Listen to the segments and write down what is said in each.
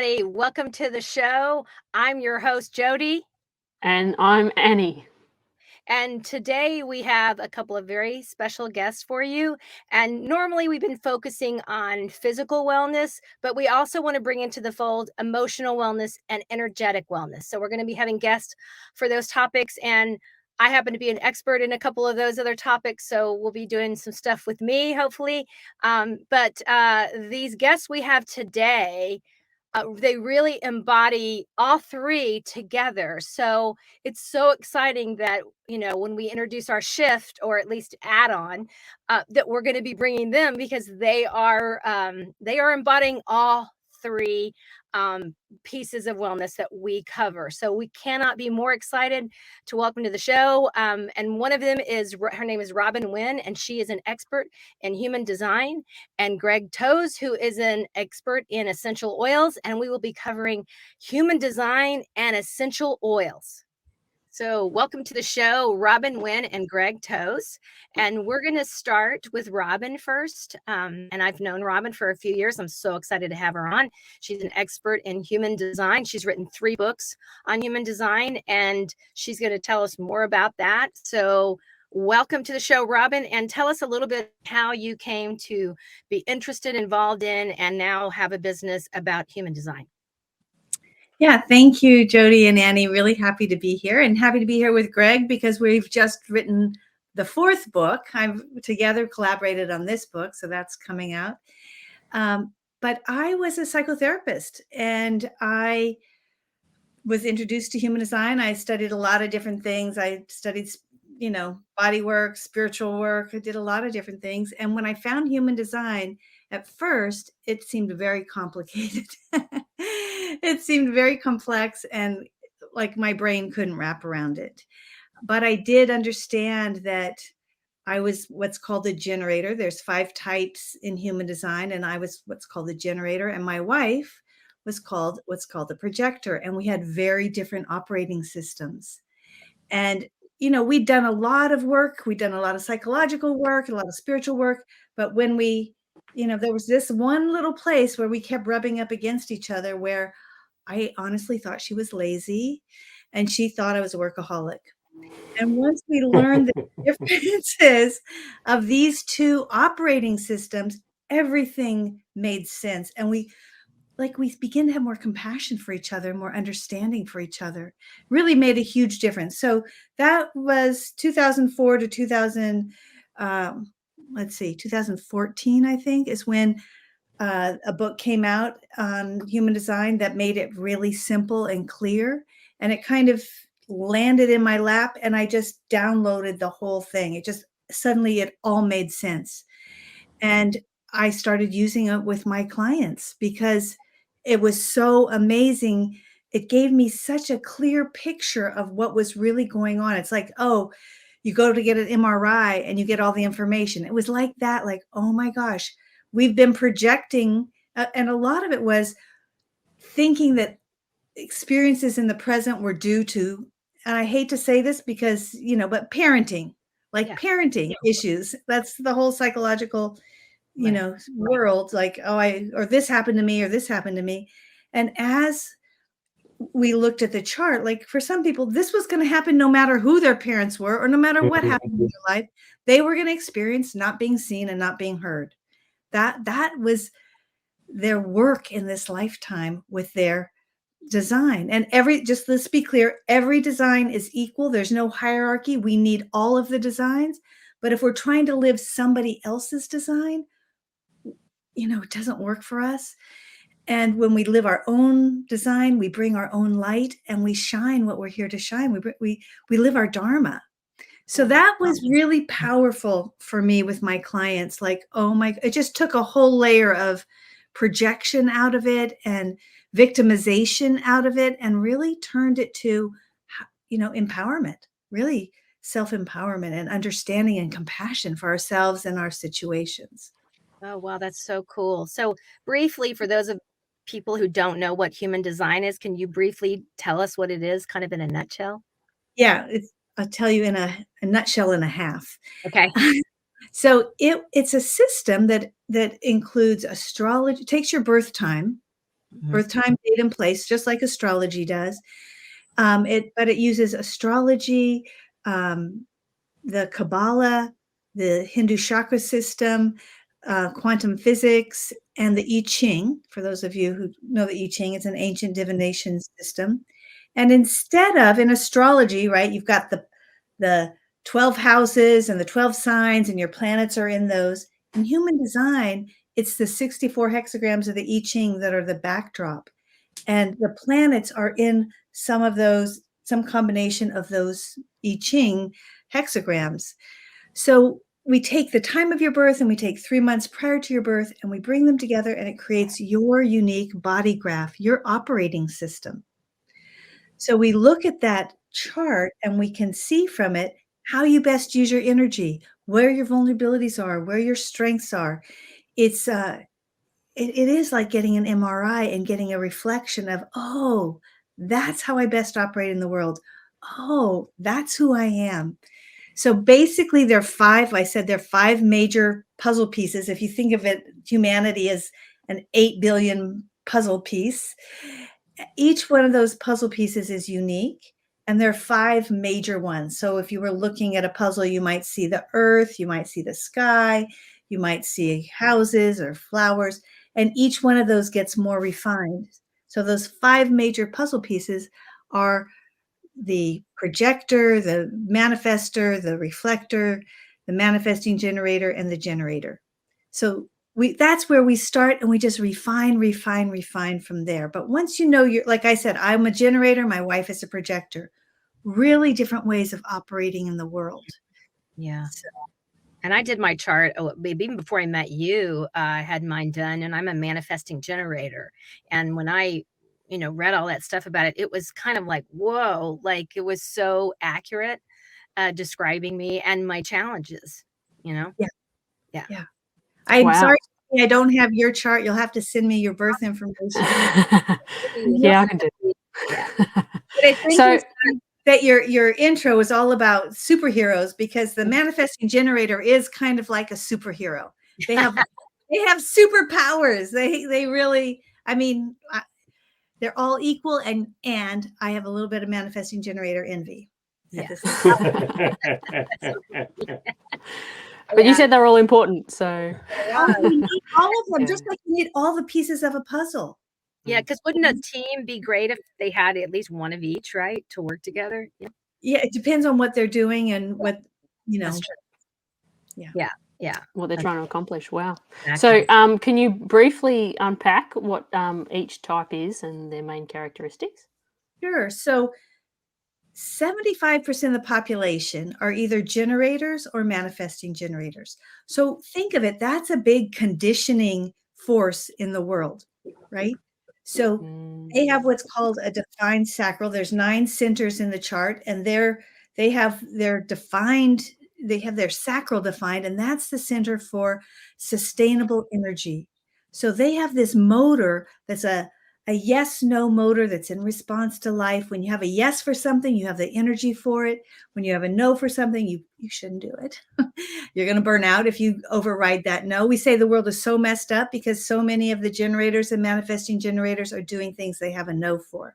everybody. Welcome to the show. I'm your host, Jodi. And I'm Annie. And today we have a couple of very special guests for you. And normally we've been focusing on physical wellness, but we also want to bring into the fold emotional wellness and energetic wellness. So we're going to be having guests for those topics. And I happen to be an expert in a couple of those other topics. So we'll be doing some stuff with me, hopefully. But these guests we have today, they really embody all three together. So it's so exciting that, when we introduce our shift, or at least add on, that we're going to be bringing them, because they are embodying all three pieces of wellness that we cover. So we cannot be more excited to welcome to the show. And one of them her name is Robin Winn, and she is an expert in human design, and Greg Toews, who is an expert in essential oils, and we will be covering human design and essential oils. So welcome to the show, Robin Winn and Greg Toews. And we're going to start with Robin first. And I've known Robin for a few years. I'm so excited to have her on. She's an expert in human design. She's written 3 books on human design, and she's going to tell us more about that. So welcome to the show, Robin, and tell us a little bit how you came to be interested, involved in, and now have a business about human design. Yeah, thank you, Jodi and Annie. Really happy to be here, and happy to be here with Greg, because we've just written the 4th book. I've together collaborated on this book, so that's coming out. But I was a psychotherapist, and I was introduced to human design. I studied a lot of different things. I studied, body work, spiritual work. I did a lot of different things. And when I found human design, at first, it seemed very complicated. It seemed very complex, and like my brain couldn't wrap around it. But I did understand that I was what's called a generator. There's 5 types in human design, and I was what's called a generator. And my wife was called what's called a projector. And we had very different operating systems. And, we'd done a lot of work. We'd done a lot of psychological work, a lot of spiritual work. But when there was this one little place where we kept rubbing up against each other, where I honestly thought she was lazy and she thought I was a workaholic. And once we learned the differences of these 2 operating systems, everything made sense. And we begin to have more compassion for each other, more understanding for each other. Really made a huge difference. So that was 2004 to 2014, I think, is when a book came out on human design that made it really simple and clear. And it kind of landed in my lap, and I just downloaded the whole thing. Suddenly it all made sense. And I started using it with my clients because it was so amazing. It gave me such a clear picture of what was really going on. It's like, oh, you go to get an MRI and you get all the information. It was like that, like, oh my gosh, we've been projecting. And a lot of it was thinking that experiences in the present were due to, and I hate to say this because, but parenting, parenting issues. That's the whole psychological world, like, or this happened to me, or this happened to me. And as we looked at the chart, like for some people, this was going to happen no matter who their parents were, or no matter what happened in their life, they were going to experience not being seen and not being heard. That was their work in this lifetime with their design. And just let's be clear, every design is equal. There's no hierarchy. We need all of the designs. But if we're trying to live somebody else's design, it doesn't work for us. And when we live our own design, we bring our own light, and we shine what we're here to shine. We live our dharma. So that was really powerful for me with my clients. Like, it just took a whole layer of projection out of it and victimization out of it, and really turned it to, empowerment, really self-empowerment and understanding and compassion for ourselves and our situations. Oh, wow, that's so cool. So briefly, for those of people who don't know what human design is, can you briefly tell us what it is, kind of in a nutshell? Yeah, I'll tell you in a nutshell and a half. Okay. So it's a system that includes astrology, takes your birth time, birth time, date, and place, just like astrology does. But it uses astrology, the Kabbalah, the Hindu chakra system, quantum physics, and the I Ching. For those of you who know the I Ching, it's an ancient divination system. And instead of in astrology, right, you've got the 12 houses and the 12 signs, and your planets are in those. In human design, it's the 64 hexagrams of the I Ching that are the backdrop. And the planets are in some of those, some combination of those I Ching hexagrams. So we take the time of your birth and we take 3 months prior to your birth and we bring them together, and it creates your unique body graph, your operating system. So we look at that chart and we can see from it how you best use your energy, where your vulnerabilities are, where your strengths are. It's it is like getting an MRI and getting a reflection of, oh, that's how I best operate in the world. Oh, that's who I am. So basically, there are five. I said there are five major puzzle pieces. If you think of it, humanity as an 8 billion puzzle piece. Each one of those puzzle pieces is unique, and there are five major ones. So if you were looking at a puzzle, you might see the earth, you might see the sky, you might see houses or flowers, and each one of those gets more refined. So those five major puzzle pieces are the projector, the manifester, the reflector, the manifesting generator, and the generator. So that's where we start, and we just refine from there. But once you know, you're, like I said, I'm a generator, my wife is a projector. Really different ways of operating in the world. Yeah. And I did my chart, even before I met you, I had mine done, and I'm a manifesting generator. And when I, read all that stuff about it, it was kind of like, whoa, like it was so accurate, describing me and my challenges, Yeah. Yeah. I'm Wow. sorry I don't have your chart. You'll have to send me your birth information. Yeah, I can do it. Yeah. But I think So that your intro is all about superheroes, because the manifesting generator is kind of like a superhero. They have superpowers. They really, I mean, they're all equal, and I have a little bit of manifesting generator envy. Yeah. But you said they're all important, so you need all of them, just like you need all the pieces of a puzzle. Yeah, because wouldn't a team be great if they had at least one of each, right, to work together? Yeah, it depends on what they're doing and what, That's true. Yeah. what they're trying to accomplish. Wow. Exactly. So can you briefly unpack what each type is and their main characteristics? Sure. So 75% of the population are either generators or manifesting generators. So think of it, that's a big conditioning force in the world, right? So they have what's called a defined sacral. There's 9 centers in the chart, and they have their sacral defined, and that's the center for sustainable energy. So they have this motor that's a yes-no motor that's in response to life. When you have a yes for something, you have the energy for it. When you have a no for something, you shouldn't do it. You're going to burn out if you override that no. We say the world is so messed up because so many of the generators and manifesting generators are doing things they have a no for.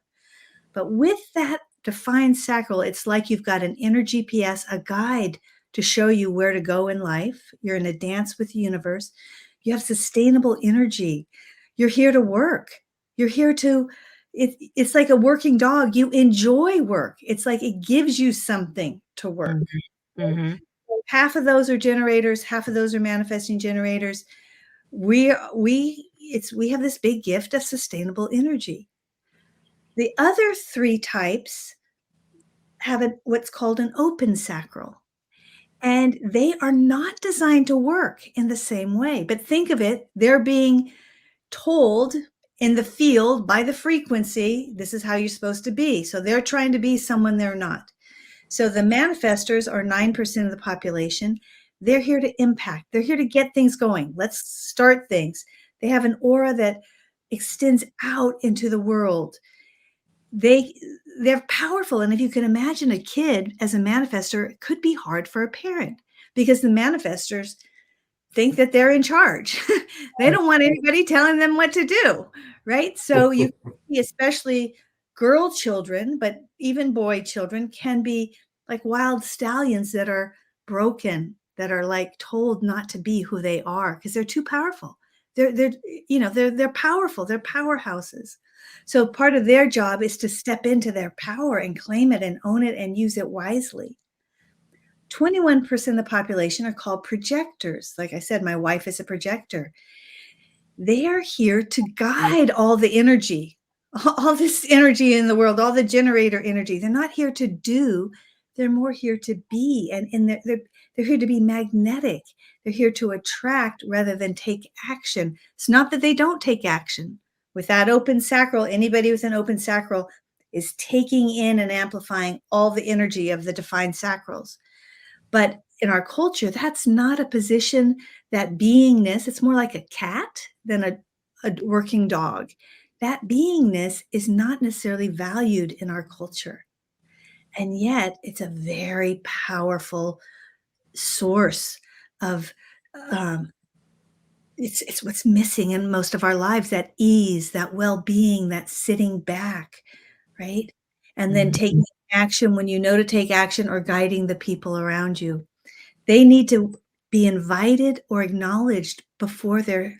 But with that defined sacral, it's like you've got an inner GPS, a guide to show you where to go in life. You're in a dance with the universe. You have sustainable energy. You're here to work. You're here to, it's like a working dog. You enjoy work. It's like it gives you something to work. Mm-hmm. Half of those are generators, half of those are manifesting generators. We have this big gift of sustainable energy. The other 3 types have what's called an open sacral. And they are not designed to work in the same way. But think of it, they're being told in the field by the frequency, this is how you're supposed to be. So they're trying to be someone they're not. So the manifestors are 9% of the population. They're here to impact. They're here to get things going. Let's start things. They have an aura that extends out into the world. They're powerful. And if you can imagine a kid as a manifestor, it could be hard for a parent, because the manifestors think that they're in charge. They don't want anybody telling them what to do, right? So you see, especially girl children, but even boy children can be like wild stallions that are broken, that are like told not to be who they are because they're too powerful. They're they're powerful. They're powerhouses. So part of their job is to step into their power and claim it and own it and use it wisely. 21% of the population are called projectors. Like I said, my wife is a projector. They are here to guide all the energy, all this energy in the world, all the generator energy. They're not here to do, they're more here to be. And they're here to be magnetic. They're here to attract rather than take action. It's not that they don't take action. With that open sacral, anybody with an open sacral is taking in and amplifying all the energy of the defined sacrals. But in our culture, that's not a position, that beingness, it's more like a cat than a working dog. That beingness is not necessarily valued in our culture. And yet it's a very powerful source of, it's what's missing in most of our lives, that ease, that well-being, that sitting back, right? And then taking action when you know to take action, or guiding the people around you. They need to be invited or acknowledged before they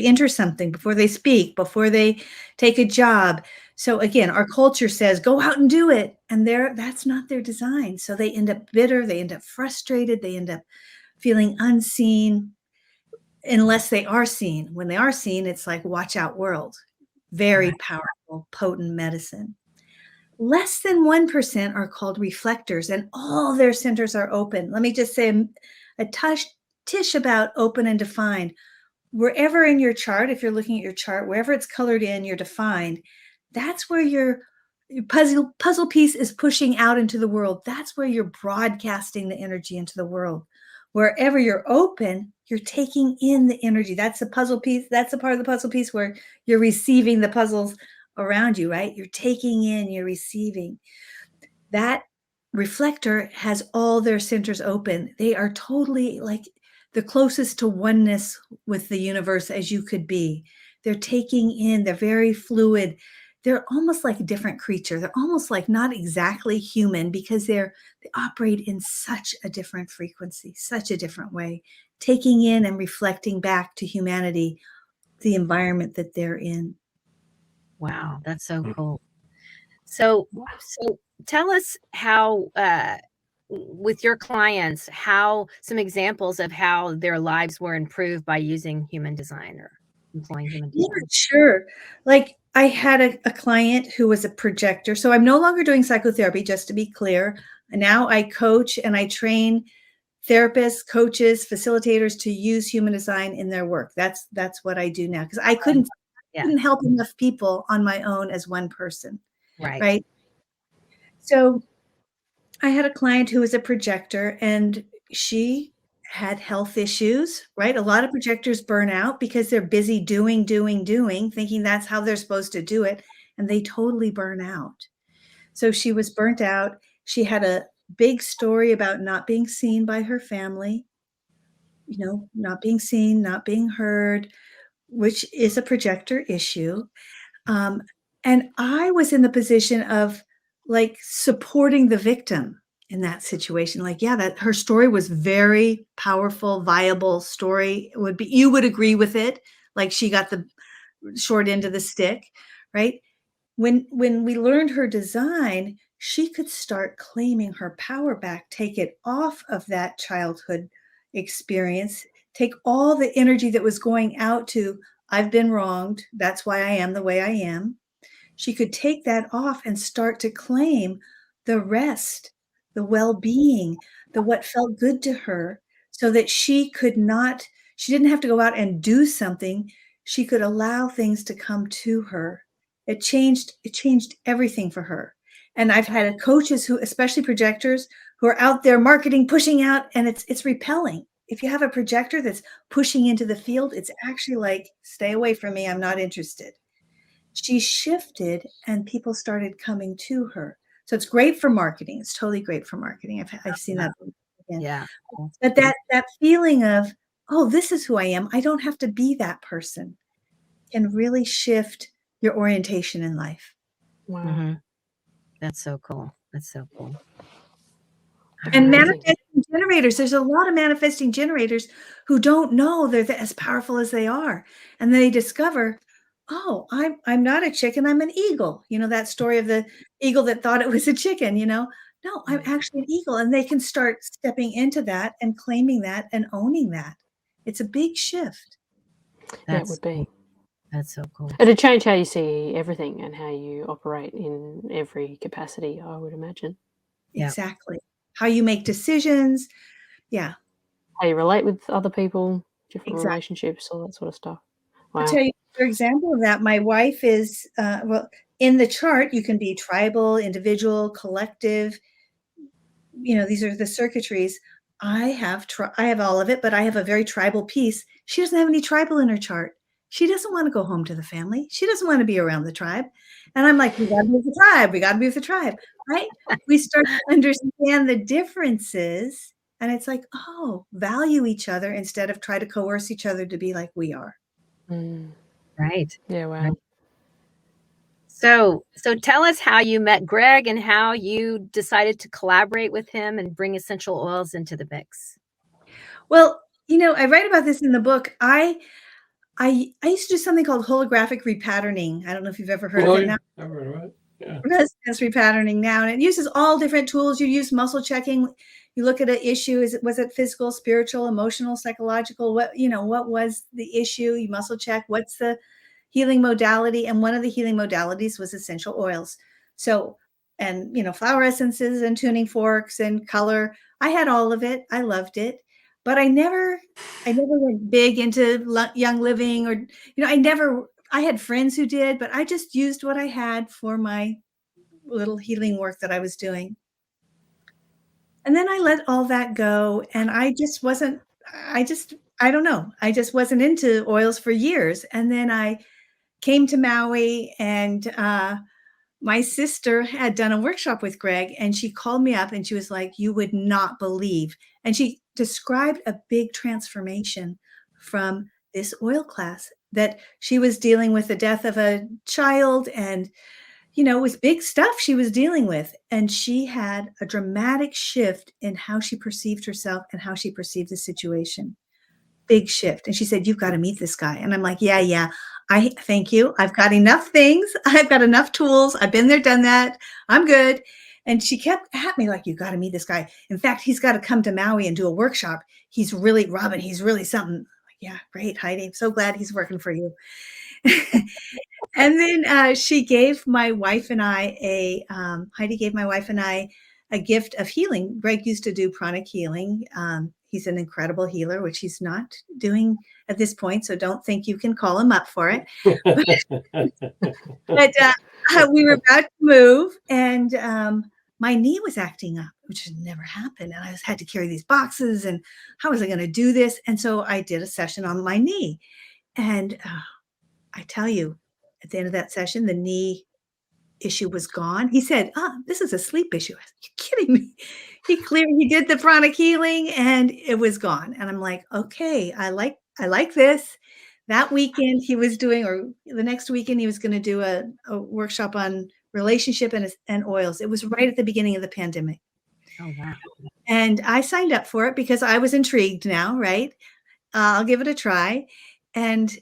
enter something, before they speak, before they take a job. So again, our culture says, go out and do it. And that's not their design. So they end up bitter, they end up frustrated, they end up feeling unseen unless they are seen. When they are seen, it's like watch out world. Very powerful, potent medicine. Less than 1% are called reflectors, and all their centers are open. Let me just say a tish about open and defined. Wherever in your chart, if you're looking at your chart, wherever it's colored in, you're defined. That's where your puzzle piece is pushing out into the world. That's where you're broadcasting the energy into the world. Wherever you're open, you're taking in the energy. That's the puzzle piece. That's the part of the puzzle piece where you're receiving the puzzles around you, right? You're taking in, you're receiving. That reflector has all their centers open. They are totally like the closest to oneness with the universe as you could be. They're taking in, they're very fluid. They're almost like a different creature. They're almost like not exactly human because they operate in such a different frequency, such a different way, taking in and reflecting back to humanity the environment that they're in. Wow, that's so cool. So tell us how, with your clients, how some examples of how their lives were improved by using human design or employing human Yeah, design. sure. Like I had a client who was a projector. So I'm no longer doing psychotherapy, just to be clear. Now I coach and I train therapists, coaches, facilitators to use human design in their work. That's what I do now because I couldn't help enough people on my own as one person, right? So I had a client who was a projector and she had health issues, right? A lot of projectors burn out because they're busy doing, thinking that's how they're supposed to do it. And they totally burn out. So she was burnt out. She had a big story about not being seen by her family, not being seen, not being heard, which is a projector issue. And I was in the position of like supporting the victim in that situation. Like, yeah, that her story was very powerful, viable story. You would agree with it. Like she got the short end of the stick, right? When we learned her design, she could start claiming her power back, take it off of that childhood experience, take all the energy that was going out to, I've been wronged. That's why I am the way I am. She could take that off and start to claim the rest, the well-being, the what felt good to her, so that she didn't have to go out and do something. She could allow things to come to her. It changed everything for her. And I've had coaches who, especially projectors, who are out there marketing, pushing out, and it's repelling. If you have a projector that's pushing into the field, it's actually like, stay away from me, I'm not interested. She shifted and people started coming to her. So it's great for marketing. It's totally great for marketing. I've seen that again. Yeah. But that feeling of, oh, this is who I am. I don't have to be that person. can really shift your orientation in life. Wow. Mm-hmm. That's so cool. That's so cool. And Amazing. manifesting generators, there's a lot of manifesting generators who don't know they're as powerful as they are. And they discover, oh, I'm not a chicken, I'm an eagle. You know, that story of the eagle that thought it was a chicken, you know. No, I'm actually an eagle. And they can start stepping into that and claiming that and owning that. It's a big shift. Yeah, it would be. Cool. That's so cool. It'd change how you see everything and how you operate in every capacity, I would imagine. Yeah. Exactly. How you make decisions. Yeah. How you relate with other people, different Exactly. relationships, all that sort of stuff. I'll Wow. tell you, for example of that, my wife is, well, in the chart, you can be tribal, individual, collective. You know, these are the circuitries. I have all of it, but I have a very tribal piece. She doesn't have any tribal in her chart. She doesn't want to go home to the family. She doesn't want to be around the tribe. And I'm like, we got to be with the tribe. We got to be with the tribe, right? We start to understand the differences. And it's like, oh, value each other instead of try to coerce each other to be like we are. Mm. Right. Yeah, wow. Right. So tell us how you met Greg and how you decided to collaborate with him and bring essential oils into the mix. Well, you know, I write about this in the book. I used to do something called holographic repatterning. I don't know if you've ever heard of it. Now, I've heard of it. Yeah. resonance repatterning now, and it uses all different tools. You use muscle checking. You look at an issue. Was it physical, spiritual, emotional, psychological? What was the issue? You muscle check. What's the healing modality? And one of the healing modalities was essential oils. So, and flower essences and tuning forks and color. I had all of it. I loved it, but I never went big into Young Living, or I had friends who did, but I just used what I had for my little healing work that I was doing. And then I let all that go, and I don't know. I just wasn't into oils for years. And then I came to Maui, and my sister had done a workshop with Greg, and she called me up and she was like, you would not believe. And she described a big transformation from this oil class, that she was dealing with the death of a child, and it was big stuff she was dealing with. And she had a dramatic shift in how she perceived herself and how she perceived the situation. Big shift. And she said, you've got to meet this guy. And I'm like, yeah. Thank you. I've got enough things. I've got enough tools. I've been there, done that. I'm good. And she kept at me like, you got to meet this guy. In fact, he's got to come to Maui and do a workshop. He's really, Robin, he's really something. Like, yeah, great, Heidi. I'm so glad he's working for you. And then she gave my wife and I Heidi gave my wife and I a gift of healing. Greg used to do pranic healing. He's an incredible healer, which he's not doing at this point. So don't think you can call him up for it. But we were about to move, and my knee was acting up, which had never happened. And I had to carry these boxes, and how was I going to do this? And so I did a session on my knee. And I tell you, at the end of that session, the knee issue was gone. He said, this is a sleep issue. I said, you're kidding me. He did the pranic healing and it was gone. And I'm like, okay, I like this. That weekend he was doing, or the next weekend he was going to do a workshop on relationship and oils. It was right at the beginning of the pandemic. Oh, wow. And I signed up for it because I was intrigued now, right? I'll give it a try. And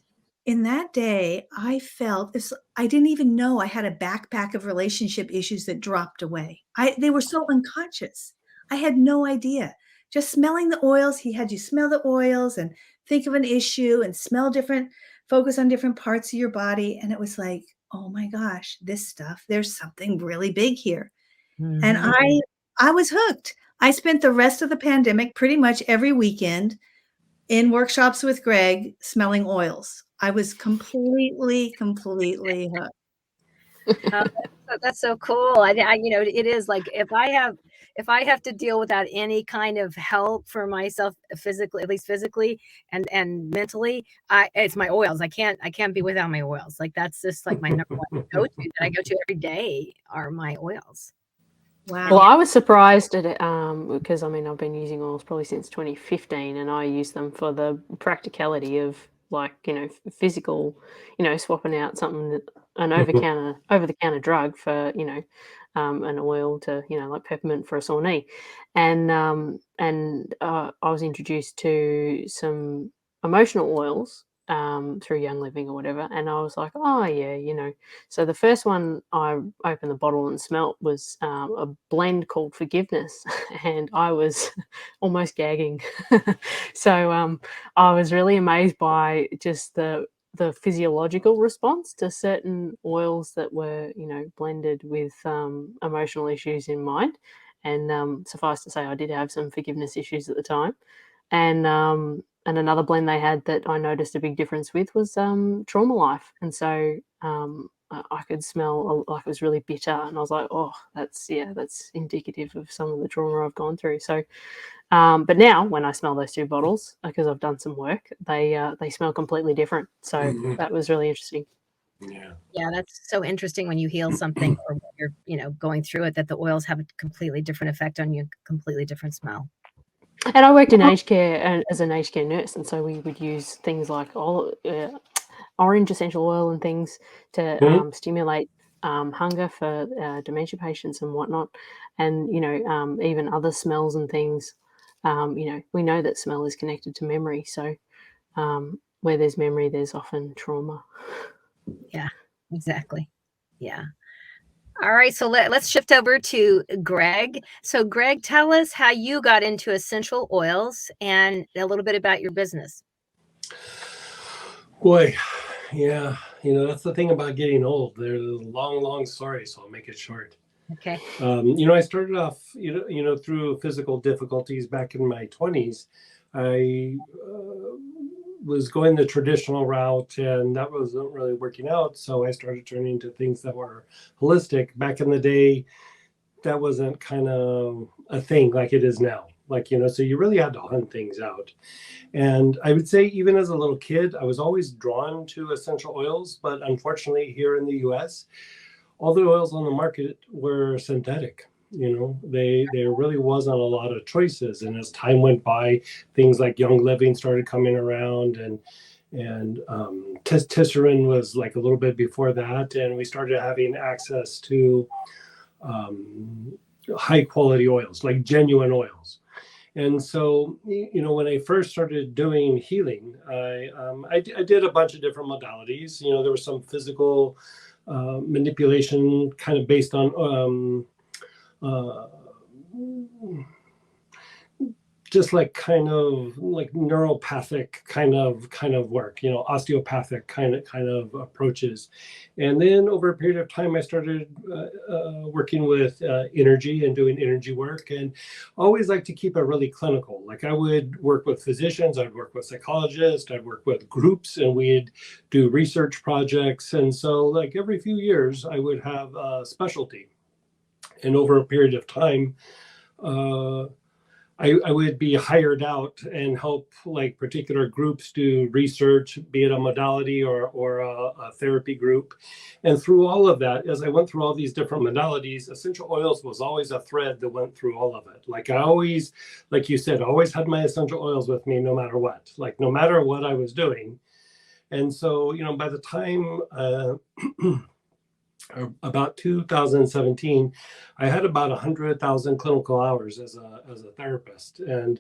in that day, I felt I didn't even know I had a backpack of relationship issues that dropped away. They were so unconscious. I had no idea. Just smelling the oils, he had you smell the oils and think of an issue and focus on different parts of your body. And it was like, oh my gosh, this stuff, there's something really big here. Mm-hmm. And I was hooked. I spent the rest of the pandemic pretty much every weekend in workshops with Greg smelling oils. I was completely hooked. That's so cool. I it is like, if I have to deal without any kind of help for myself physically, at least physically and mentally, it's my oils. I can't be without my oils. Like, that's just like my number one go-to that I go to every day are my oils. Wow. Well, I was surprised at it because I've been using oils probably since 2015, and I use them for the practicality of like, physical, swapping out something, an over-the-counter drug for, an oil to, like peppermint for a sore knee. And I was introduced to some emotional oils through Young Living or whatever, and I was like, oh yeah, So the first one I opened the bottle and smelt was a blend called Forgiveness, and I was almost gagging. So I was really amazed by just the physiological response to certain oils that were, blended with emotional issues in mind. And suffice to say, I did have some forgiveness issues at the time. And another blend they had that I noticed a big difference with was Trauma Life. And so I could smell like it was really bitter, and I was like, oh, that's indicative of some of the trauma I've gone through. So, but now when I smell those two bottles, because I've done some work, they smell completely different. So that was really interesting. Yeah, that's so interesting when you heal something or when you're, going through it, that the oils have a completely different effect on you, completely different smell. And I worked in aged care and as an aged care nurse, and so we would use things like orange essential oil and things to stimulate hunger for dementia patients and whatnot, and even other smells and things. We know that smell is connected to memory, so where there's memory, there's often trauma. Yeah, exactly. Yeah. All right, so let's shift over to Greg. So, Greg, tell us how you got into essential oils and a little bit about your business. Boy, yeah, that's the thing about getting old. There's a long, long story, so I'll make it short. Okay. I started off, through physical difficulties back in my 20s. I was going the traditional route, and that wasn't really working out. So I started turning to things that were holistic. Back in the day, that wasn't kind of a thing like it is now. So you really had to hunt things out. And I would say even as a little kid, I was always drawn to essential oils. But unfortunately, here in the US, all the oils on the market were synthetic. There really wasn't a lot of choices. And as time went by, things like Young Living started coming around, and testosterone was like a little bit before that. And we started having access to high quality oils, like genuine oils. And so, when I first started doing healing, I did a bunch of different modalities. There was some physical manipulation kind of based on just like kind of like neuropathic kind of work, osteopathic kind of approaches. And then over a period of time, I started working with energy and doing energy work, and always like to keep it really clinical. Like I would work with physicians, I'd work with psychologists, I'd work with groups, and we'd do research projects. And so like every few years, I would have a specialty. And over a period of time, I would be hired out and help like particular groups do research, be it a modality or a therapy group. And through all of that, as I went through all these different modalities, essential oils was always a thread that went through all of it. Like I always, like you said, always had my essential oils with me no matter what, like no matter what I was doing. And so, by the time about 2017, I had about 100,000 clinical hours as a therapist. And,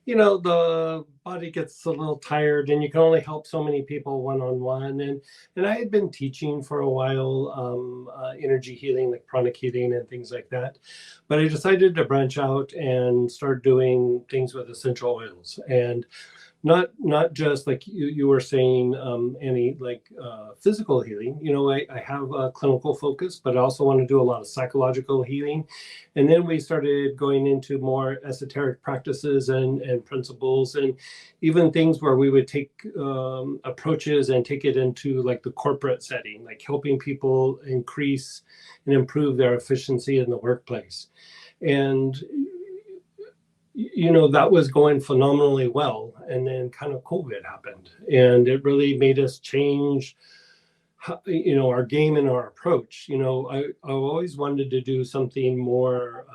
the body gets a little tired, and you can only help so many people one-on-one. And I had been teaching for a while, energy healing, like pranic healing and things like that. But I decided to branch out and start doing things with essential oils. And not just like you were saying, any like physical healing. I have a clinical focus, but I also want to do a lot of psychological healing. And then we started going into more esoteric practices and principles, and even things where we would take approaches and take it into like the corporate setting, like helping people increase and improve their efficiency in the workplace. And that was going phenomenally well. And then kind of COVID happened, and it really made us change, our game and our approach. I always wanted to do something more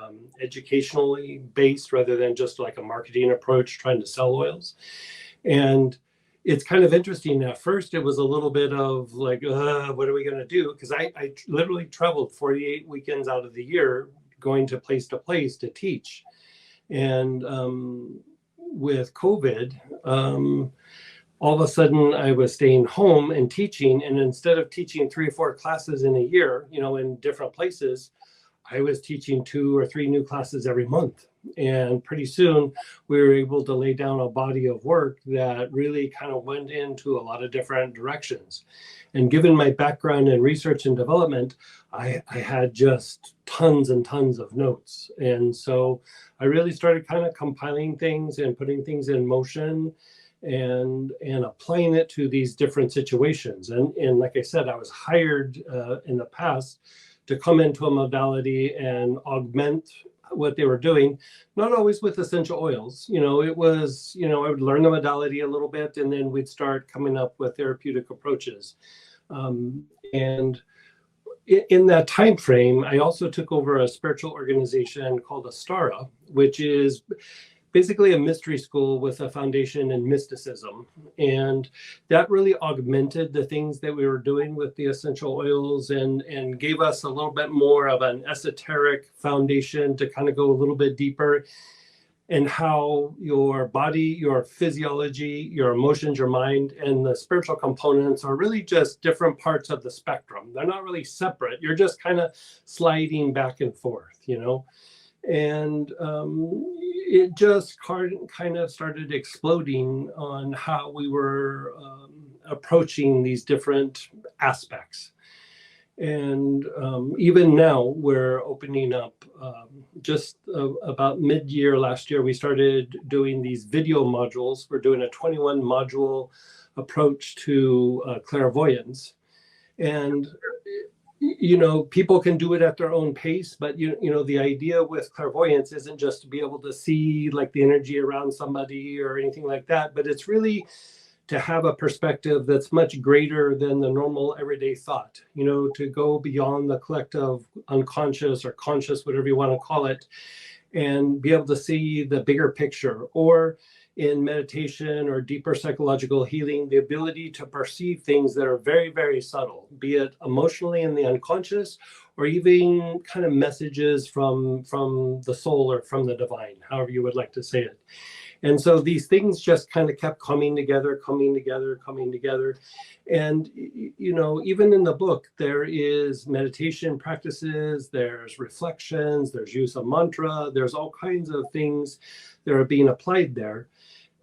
educationally based rather than just like a marketing approach trying to sell oils. And, it's kind of interesting. At first, it was a little bit of like, what are we going to do? Because I literally traveled 48 weekends out of the year going to place to teach. And with COVID, all of a sudden I was staying home and teaching. And instead of teaching 3 or 4 classes in a year, you know, in different places, I was teaching 2 or 3 new classes every month. And pretty soon we were able to lay down a body of work that really kind of went into a lot of different directions. And given my background in research and development, I had just tons and tons of notes. And so I really started kind of compiling things and putting things in motion and applying it to these different situations. And like I said, I was hired in the past to come into a modality and augment what they were doing, not always with essential oils. You know, it was, you know, I would learn the modality a little bit, and then we'd start coming up with therapeutic approaches. And in that time frame, I also took over a spiritual organization called Astara, which is basically a mystery school with a foundation in mysticism. And that really augmented the things that we were doing with the essential oils and gave us a little bit more of an esoteric foundation to kind of go a little bit deeper in how your body, your physiology, your emotions, your mind, and the spiritual components are really just different parts of the spectrum. They're not really separate. You're just kind of sliding back and forth, you know? And it just kind of started exploding on how we were approaching these different aspects. And even now we're opening up just about mid-year last year, we started doing these video modules. We're doing a 21 module approach to clairvoyance. And you know, people can do it at their own pace, but you know, the idea with clairvoyance isn't just to be able to see like the energy around somebody or anything like that, but it's really to have a perspective that's much greater than the normal everyday thought, you know, to go beyond the collective unconscious or conscious, whatever you want to call it, and be able to see the bigger picture. Or in meditation or deeper psychological healing, the ability to perceive things that are very, very subtle, be it emotionally in the unconscious, or even kind of messages from the soul or from the divine, however you would like to say it. And so these things just kind of kept coming together. And, you know, even in the book, there is meditation practices, there's reflections, there's use of mantra, there's all kinds of things that are being applied there.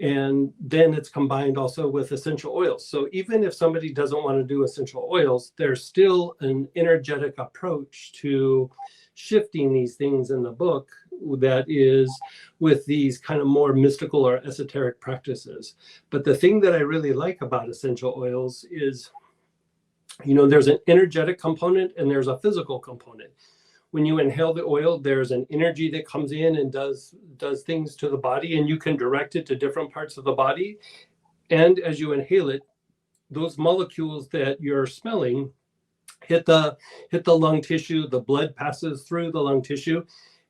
And then it's combined also with essential oils. So even if somebody doesn't want to do essential oils, there's still an energetic approach to shifting these things in the book that is with these kind of more mystical or esoteric practices. But the thing that I really like about essential oils is, you know, there's an energetic component and there's a physical component. When you inhale the oil, there's an energy that comes in and does things to the body, and you can direct it to different parts of the body. And as you inhale it, those molecules that you're smelling hit the lung tissue, the blood passes through the lung tissue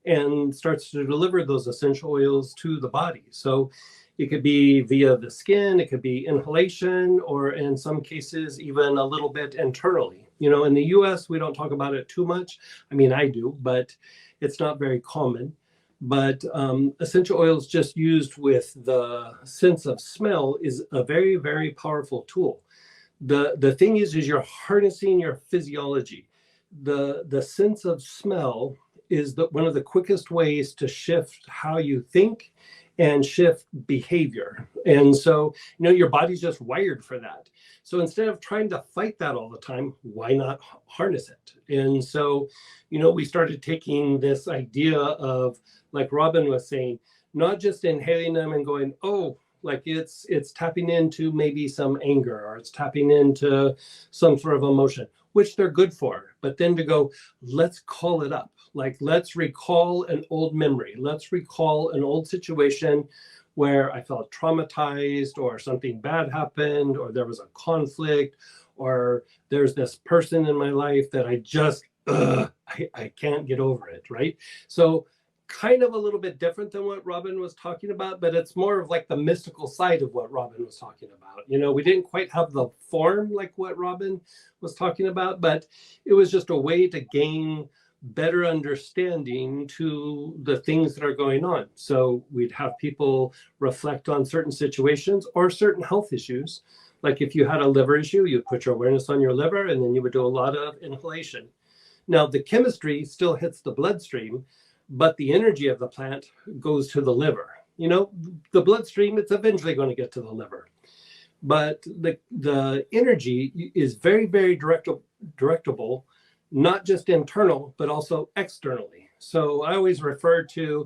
and starts to deliver those essential oils to the body. So it could be via the skin, it could be inhalation, or in some cases, even a little bit internally. You know, in the US, we don't talk about it too much. I mean, I do, but it's not very common. But essential oils just used with the sense of smell is a very, very powerful tool. The thing is you're harnessing your physiology. The sense of smell is one of the quickest ways to shift how you think and shift behavior. And so, you know, your body's just wired for that. So instead of trying to fight that all the time, why not harness it? And so, you know, we started taking this idea of, like Robin was saying, not just inhaling them and going, oh, like it's tapping into maybe some anger, or it's tapping into some sort of emotion, which they're good for. But then to go, let's call it up. Like, let's recall an old memory. Let's recall an old situation where I felt traumatized, or something bad happened, or there was a conflict, or there's this person in my life that I just, I can't get over it, right? So kind of a little bit different than what Robin was talking about, but it's more of like the mystical side of what Robin was talking about. We didn't quite have the form like what Robin was talking about, but it was just a way to gain better understanding to the things that are going on. So we'd have people reflect on certain situations or certain health issues. Like if you had a liver issue, you'd put your awareness on your liver, and then you would do a lot of inhalation. Now, the chemistry still hits the bloodstream, but the energy of the plant goes to the liver. The bloodstream, it's eventually going to get to the liver. But the energy is very, very directable, not just internal, but also externally. So I always refer to,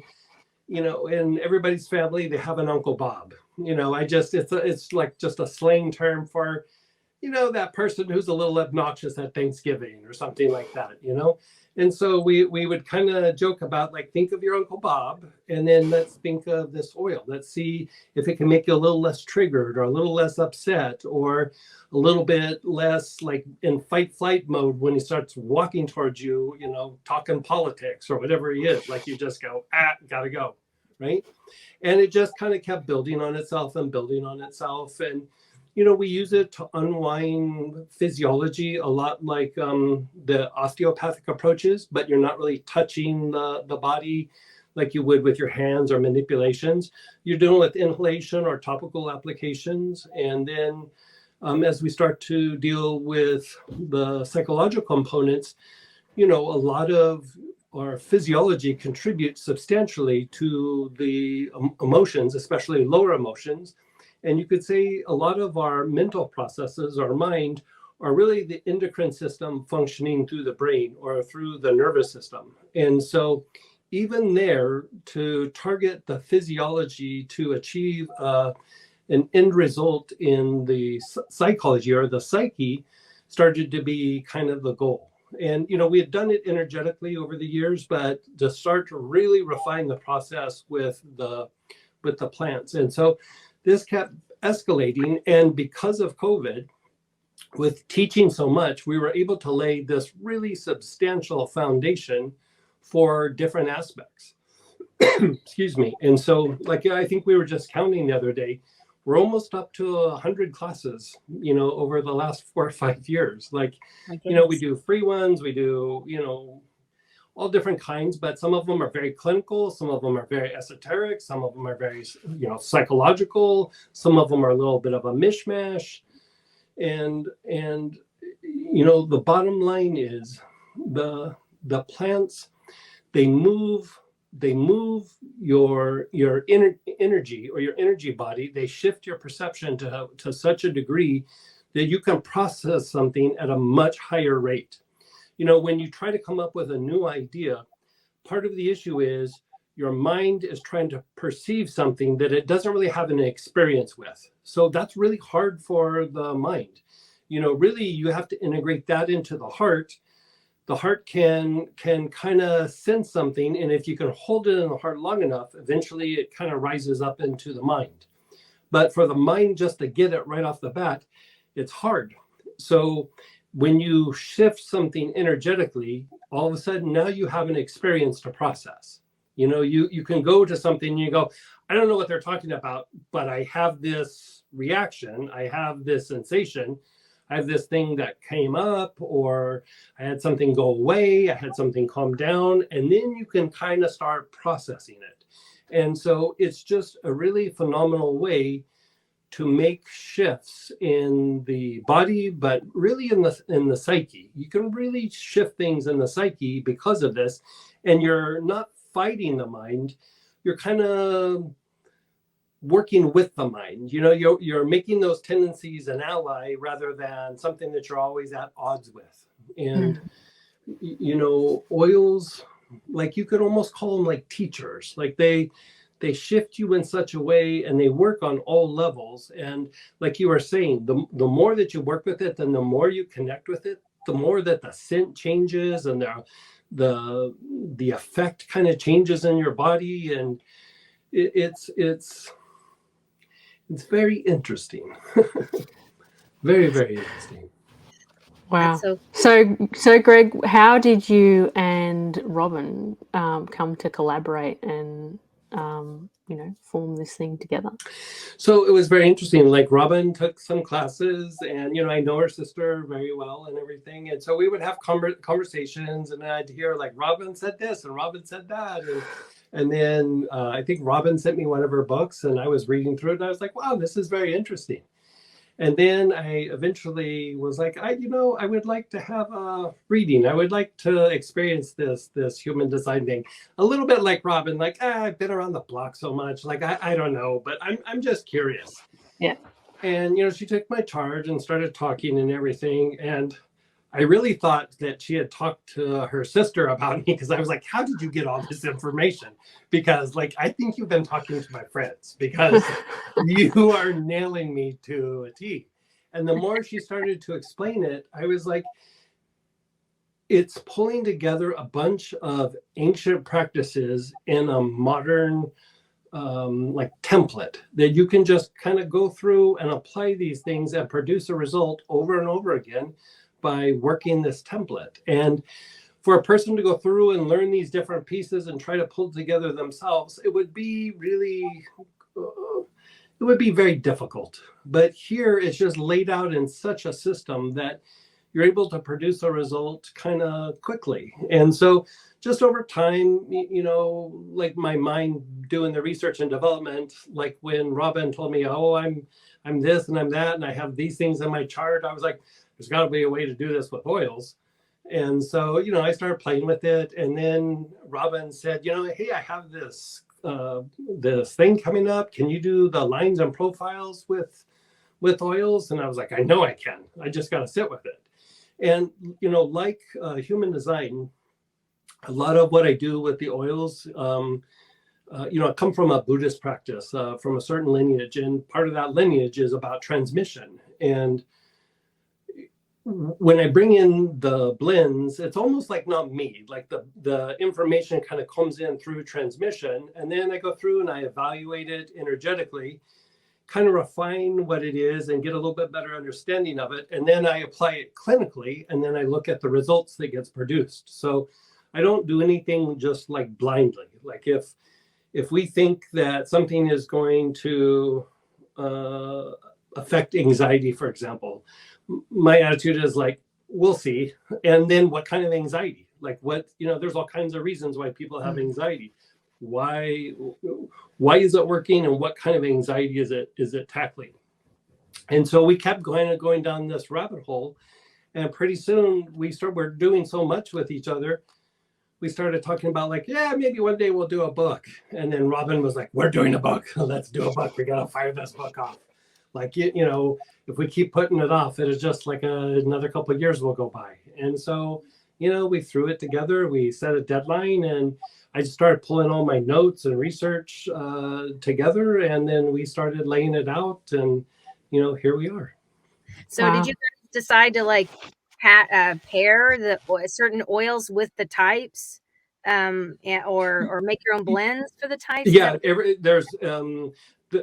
in everybody's family, they have an Uncle Bob. It's like just a slang term for, that person who's a little obnoxious at Thanksgiving or something like that, And so we would kind of joke about, like, think of your Uncle Bob, and then let's think of this oil. Let's see if it can make you a little less triggered or a little less upset or a little bit less like in fight-flight mode when he starts walking towards you, talking politics or whatever he is. Like you just go, gotta go, right? And it just kind of kept building on itself and building on itself. And we use it to unwind physiology a lot like the osteopathic approaches, but you're not really touching the body like you would with your hands or manipulations. You're doing it with inhalation or topical applications. And then as we start to deal with the psychological components, a lot of our physiology contributes substantially to the emotions, especially lower emotions. And you could say a lot of our mental processes, our mind, are really the endocrine system functioning through the brain or through the nervous system. And so even there, to target the physiology to achieve an end result in the psychology or the psyche started to be kind of the goal. And, we had done it energetically over the years, but to start to really refine the process with the plants. And so this kept escalating, and because of COVID, with teaching so much, we were able to lay this really substantial foundation for different aspects. Excuse me. And so, like, I think we were just counting the other day, we're almost up to 100 classes, over the last 4 or 5 years. Like, we do free ones, we do, all different kinds, but some of them are very clinical, some of them are very esoteric, some of them are very, psychological, some of them are a little bit of a mishmash. And the bottom line is the plants, they move your energy or your energy body. They shift your perception to such a degree that you can process something at a much higher rate. When you try to come up with a new idea, part of the issue is your mind is trying to perceive something that it doesn't really have an experience with. So that's really hard for the mind. Really, you have to integrate that into the heart. The heart can kind of sense something, and if you can hold it in the heart long enough, eventually it kind of rises up into the mind. But for the mind just to get it right off the bat, it's hard. So when you shift something energetically, all of a sudden now you have an experience to process. You can go to something and you go, I don't know what they're talking about, but I have this reaction, I have this sensation, I have this thing that came up, or I had something go away, I had something calm down, and then you can kind of start processing it. And so it's just a really phenomenal way to make shifts in the body, but really in the psyche. You can really shift things in the psyche because of this, and you're not fighting the mind. You're kind of working with the mind. You're making those tendencies an ally rather than something that you're always at odds with. And oils, like, you could almost call them like teachers. Like they shift you in such a way, and they work on all levels. And like you were saying, the more that you work with it, then the more you connect with it, the more that the scent changes and the effect kind of changes in your body. And it's very interesting. Very, very interesting. Wow. So So Greg, how did you and Robin come to collaborate and form this thing together? So it was very interesting. Like Robin took some classes, and I know her sister very well and everything. And so we would have conversations, and I'd hear like Robin said this and Robin said that, and then I think Robin sent me one of her books, and I was reading through it, and I was like, wow, this is very interesting. And then I eventually was like, I would like to have a reading. I would like to experience this human design thing. A little bit like Robin, like, I've been around the block so much. Like, I don't know, but I'm just curious. Yeah. And, she took my charge and started talking and everything. And I really thought that she had talked to her sister about me, because I was like, how did you get all this information? Because like, I think you've been talking to my friends, because you are nailing me to a T. And the more she started to explain it, I was like, it's pulling together a bunch of ancient practices in a modern like template that you can just kind of go through and apply these things and produce a result over and over again by working this template. And for a person to go through and learn these different pieces and try to pull together themselves, it would be very difficult. But here it's just laid out in such a system that you're able to produce a result kind of quickly. And so just over time, like my mind doing the research and development, like when Robin told me, oh, I'm this and I'm that, and I have these things in my chart, I was like, there's got to be a way to do this with oils. And so, I started playing with it. And then Robin said, hey, I have this thing coming up. Can you do the lines and profiles with oils? And I was like, I know I can. I just got to sit with it. And, like human design, a lot of what I do with the oils, I come from a Buddhist practice, from a certain lineage. And part of that lineage is about transmission. And when I bring in the blends, it's almost like not me, like the information kind of comes in through transmission. And then I go through and I evaluate it energetically, kind of refine what it is and get a little bit better understanding of it. And then I apply it clinically, and then I look at the results that gets produced. So I don't do anything just like blindly. Like if we think that something is going to affect anxiety, for example, my attitude is like, we'll see. And then what kind of anxiety? Like what, there's all kinds of reasons why people have anxiety. Why is it working, and what kind of anxiety is it tackling? And so we kept going down this rabbit hole, and pretty soon we're doing so much with each other. We started talking about like, yeah, maybe one day we'll do a book. And then Robin was like, we're doing a book. Let's do a book. We got to fire this book off. Like, if we keep putting it off, it is just like another couple of years will go by. And so, we threw it together. We set a deadline, and I just started pulling all my notes and research together. And then we started laying it out, and, here we are. So did you guys decide to like pair the certain oils with the types, or make your own blends for the types? Yeah,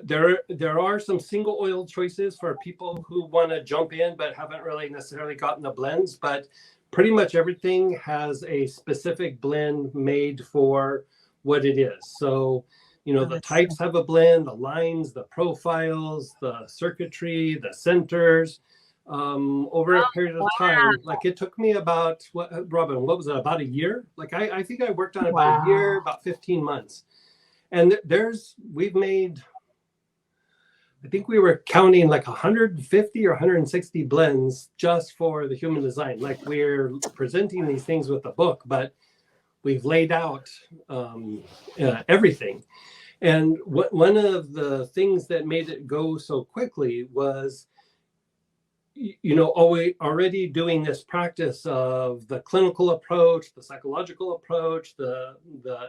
there are some single oil choices for people who want to jump in but haven't really necessarily gotten the blends. But pretty much everything has a specific blend made for what it is. So, the types have a blend, the lines, the profiles, the circuitry, the centers. Over a period of time, like it took me about, Robin, what was it, about a year? Like I think I worked on it about a year, about 15 months. And we've made, I think we were counting like 150 or 160 blends just for the human design. Like we're presenting these things with a book, but we've laid out everything. And one of the things that made it go so quickly was, already doing this practice of the clinical approach, the psychological approach, the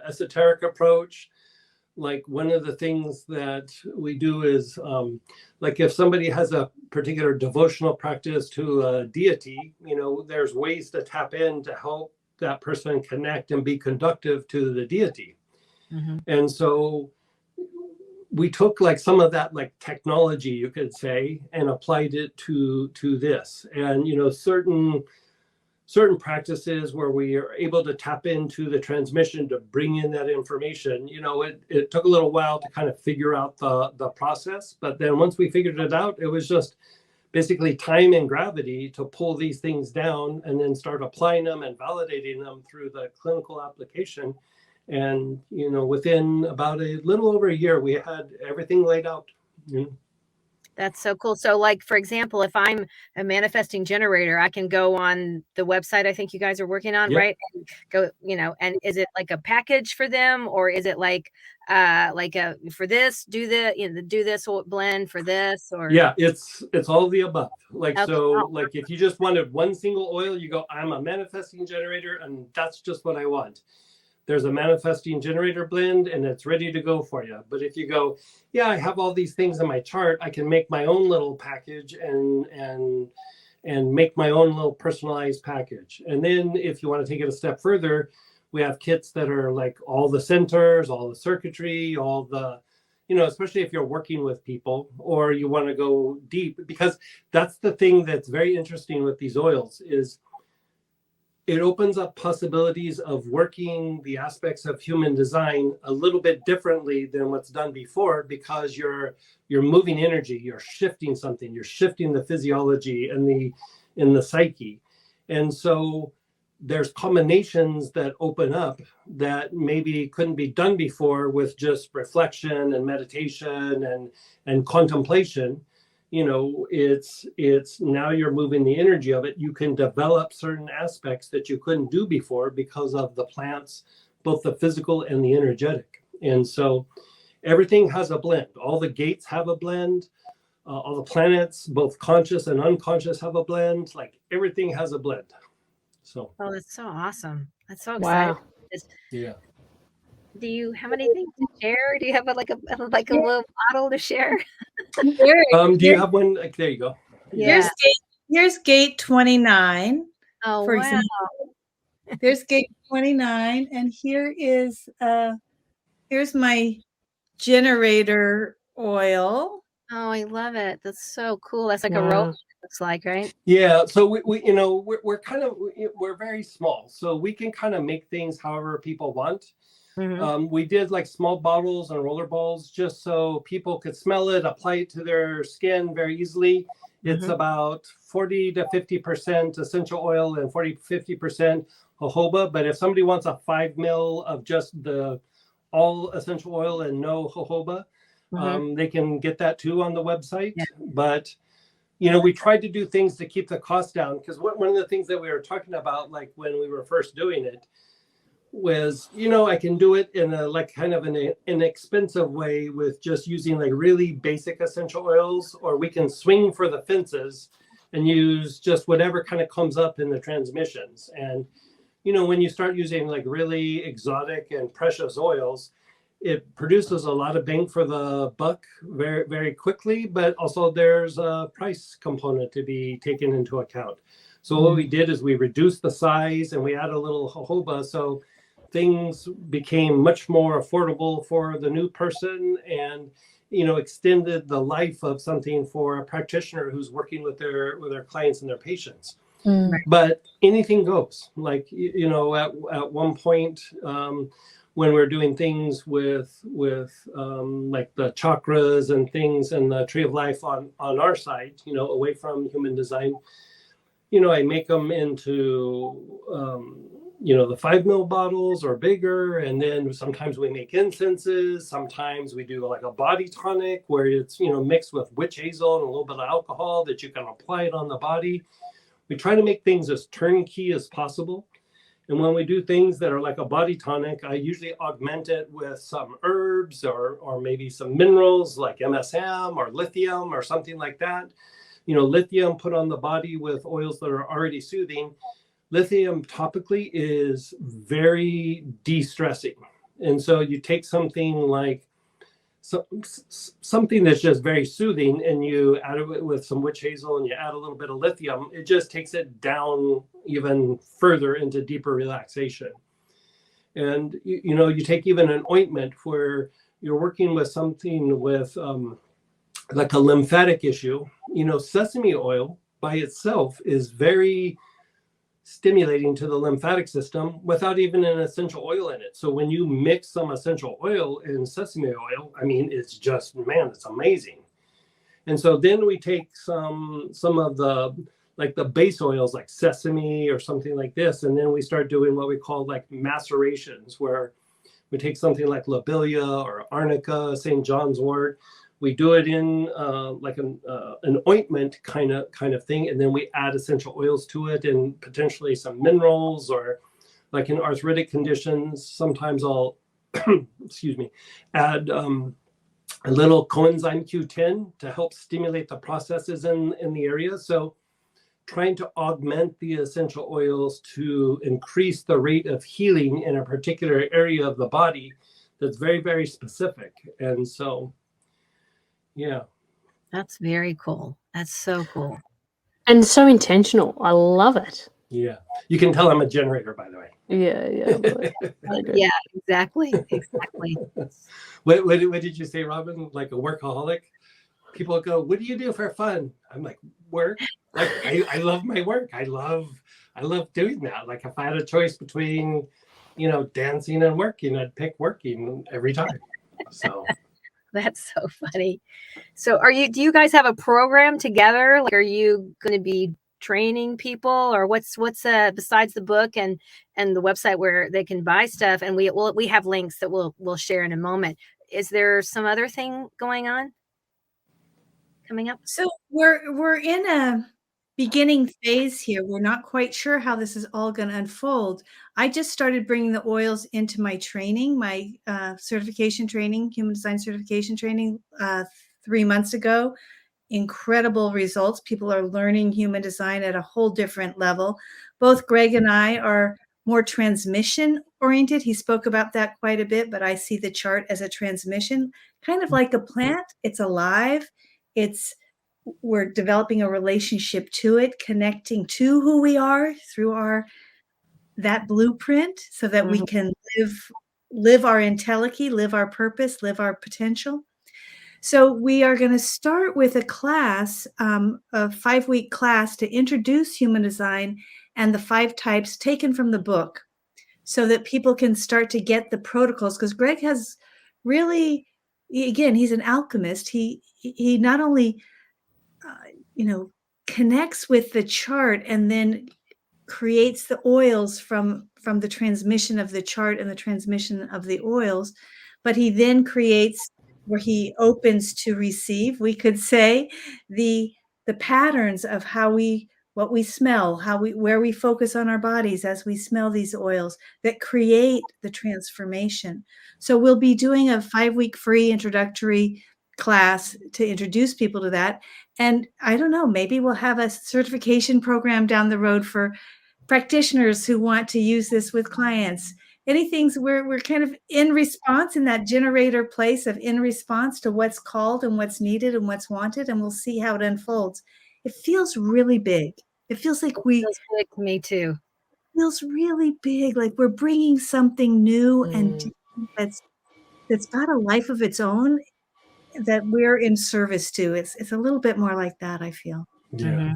esoteric approach. Like one of the things that we do is like if somebody has a particular devotional practice to a deity, there's ways to tap in to help that person connect and be conductive to the deity. Mm-hmm. And so we took like some of that like technology, you could say, and applied it to this. And certain practices where we are able to tap into the transmission to bring in that information, it took a little while to kind of figure out the process. But then once we figured it out, it was just basically time and gravity to pull these things down and then start applying them and validating them through the clinical application. And, within about a little over a year, we had everything laid out. That's so cool. So like, for example, if I'm a manifesting generator, I can go on the website I think you guys are working on, Yep. right? And go, and is it like a package for them, or is it like a for this, do this blend for this, or Yeah, it's all the above. Like, Okay. so like if you just wanted one single oil, you go, I'm a manifesting generator and that's just what I want. There's a manifesting generator blend and it's ready to go for you. But if you go, yeah, I have all these things in my chart, I can make my own little package and make my own little personalized package. And then if you want to take it a step further, we have kits that are like all the centers, all the circuitry, all the, especially if you're working with people or you want to go deep, because that's the thing that's very interesting with these oils is it opens up possibilities of working the aspects of human design a little bit differently than what's done before, because you're moving energy, you're shifting something, you're shifting the physiology and the psyche. And so there's combinations that open up that maybe couldn't be done before with just reflection and meditation and contemplation. It's now you're moving the energy of it. You can develop certain aspects that you couldn't do before because of the plants, both the physical and the energetic. And so everything has a blend. All the gates have a blend. All the planets, both conscious and unconscious, have a blend. Like everything has a blend. So. Oh, that's so awesome. That's so exciting. Wow. Yeah. Do you have anything to share? Do you have a little bottle to share? Do you have one? Like, there you go. Yeah. Here's gate 29. Oh, for wow. example. There's gate 29, and here's my generator oil. Oh, I love it. That's so cool. That's like Wow. a rope, it looks like, right? Yeah. So we're very small, so we can kind of make things however people want. Mm-hmm. We did like small bottles and roller balls just so people could smell it, apply it to their skin very easily. It's about 40 to 50% essential oil and 40-50% jojoba. But if somebody wants a 5 ml of just the all essential oil and no jojoba, they can get that too on the website. Yeah. But we tried to do things to keep the cost down, because one of the things that we were talking about, like when we were first doing it, was I can do it in a like kind of an inexpensive way with just using like really basic essential oils, or we can swing for the fences and use just whatever kind of comes up in the transmissions. And when you start using like really exotic and precious oils, it produces a lot of bang for the buck very, very quickly, but also there's a price component to be taken into account. So what we did is we reduced the size and we added a little jojoba, so things became much more affordable for the new person, and extended the life of something for a practitioner who's working with their clients and their patients. But anything goes. Like at one point when we're doing things with like the chakras and things and the tree of life on our side, away from human design, I make them into the 5 ml bottles or bigger. And then sometimes we make incenses. Sometimes we do like a body tonic where it's, mixed with witch hazel and a little bit of alcohol that you can apply it on the body. We try to make things as turnkey as possible. And when we do things that are like a body tonic, I usually augment it with some herbs or maybe some minerals like MSM or lithium or something like that. Lithium put on the body with oils that are already soothing. Lithium topically is very de-stressing. And so you take something like something that's just very soothing and you add it with some witch hazel and you add a little bit of lithium, it just takes it down even further into deeper relaxation. And you know, you take even an ointment where you're working with something with like a lymphatic issue. You know, sesame oil by itself is very stimulating to the lymphatic system without even an essential oil in it. So when you mix some essential oil in sesame oil, I mean, it's just, man, it's amazing. And so then we take some of the, like the base oils like sesame or something like this, and then we start doing what we call like macerations, where we take something like lobelia or arnica, St. John's wort. We do it in like an ointment kind of thing, and then we add essential oils to it and potentially some minerals, or like in arthritic conditions, sometimes I'll excuse me, add a little coenzyme Q10 to help stimulate the processes in the area. So trying to augment the essential oils to increase the rate of healing in a particular area of the body that's very, very specific. And so, yeah. That's very cool. That's so cool. And so intentional. I love it. Yeah. You can tell I'm a generator, by the way. Yeah. Yeah, exactly. Exactly. What did you say, Robin? Like a workaholic? People go, what do you do for fun? I'm like, work. Like I love my work. I love doing that. Like if I had a choice between, you know, dancing and working, I'd pick working every time. So That's so funny. So do you guys have a program together? Like, are you going to be training people, or what's besides the book and the website where they can buy stuff? And we have links that we'll share in a moment. Is there some other thing going on coming up? So we're in a beginning phase here. We're not quite sure how this is all going to unfold. I just started bringing the oils into my training, my certification training, human design certification training 3 months ago. Incredible results. People are learning human design at a whole different level. Both Greg and I are more transmission oriented. He spoke about that quite a bit, but I see the chart as a transmission, kind of like a plant. It's alive. We're developing a relationship to it, connecting to who we are through that blueprint, so that we can live our entelechy, live our purpose, live our potential. So we are going to start with a class, a 5-week class to introduce human design and the 5 types taken from the book, so that people can start to get the protocols. Because Greg has really, again, he's an alchemist. He not only connects with the chart and then creates the oils from the transmission of the chart and the transmission of the oils, but he then creates where he opens to receive, we could say, the patterns of what we smell, where we focus on our bodies as we smell these oils that create the transformation. So we'll be doing a 5-week free introductory class to introduce people to that. And I don't know, maybe we'll have a certification program down the road for practitioners who want to use this with clients. Anything we're kind of in response, in that generator place of in response to what's called and what's needed and what's wanted, and we'll see how it unfolds. It feels really big. It feels like Feels big to me too. Feels really big, like we're bringing something new and different that's got a life of its own, that we're in service to. It's a little bit more like that, I feel. Yeah.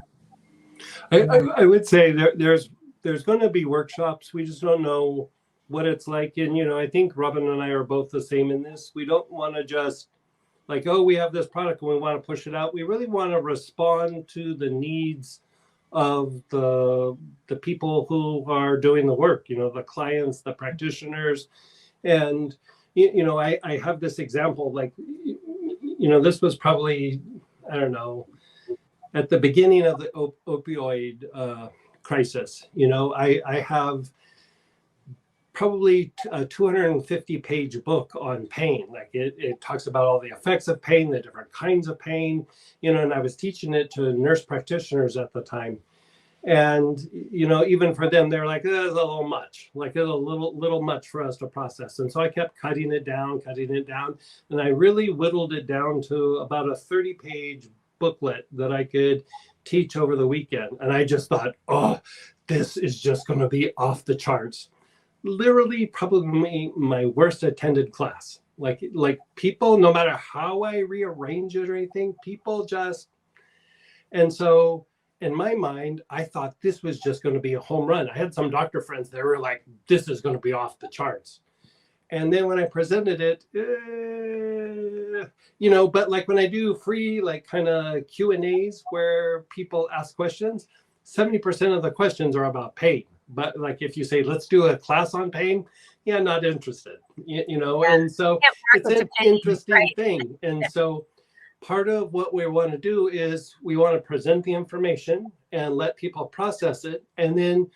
I would say there's going to be workshops. We just don't know what it's like. And, you know, I think Robin and I are both the same in this. We don't want to just like, oh, we have this product and we want to push it out. We really want to respond to the needs of the people who are doing the work, you know, the clients, the practitioners. And, you know, I have this example, like, you know, this was probably, I don't know, at the beginning of the opioid crisis. You know, I have probably a 250-page book on pain. Like it talks about all the effects of pain, the different kinds of pain, you know, and I was teaching it to nurse practitioners at the time. And, you know, even for them, they're like, it's a little much, like it's a little much for us to process. And so I kept cutting it down. And I really whittled it down to about a 30-page booklet that I could teach over the weekend. And I just thought, oh, this is just going to be off the charts. literally probably my worst attended class. Like people, no matter how I rearrange it or anything, people just, and so in my mind, I thought this was just going to be a home run. I had some doctor friends that were like, this is going to be off the charts. And then when I presented it, but like when I do free, like kind of Q&As where people ask questions, 70% of the questions are about pain. But like if you say, let's do a class on pain, yeah, not interested, and so it's an interesting thing. And so part of what we want to do is we want to present the information and let people process it. And then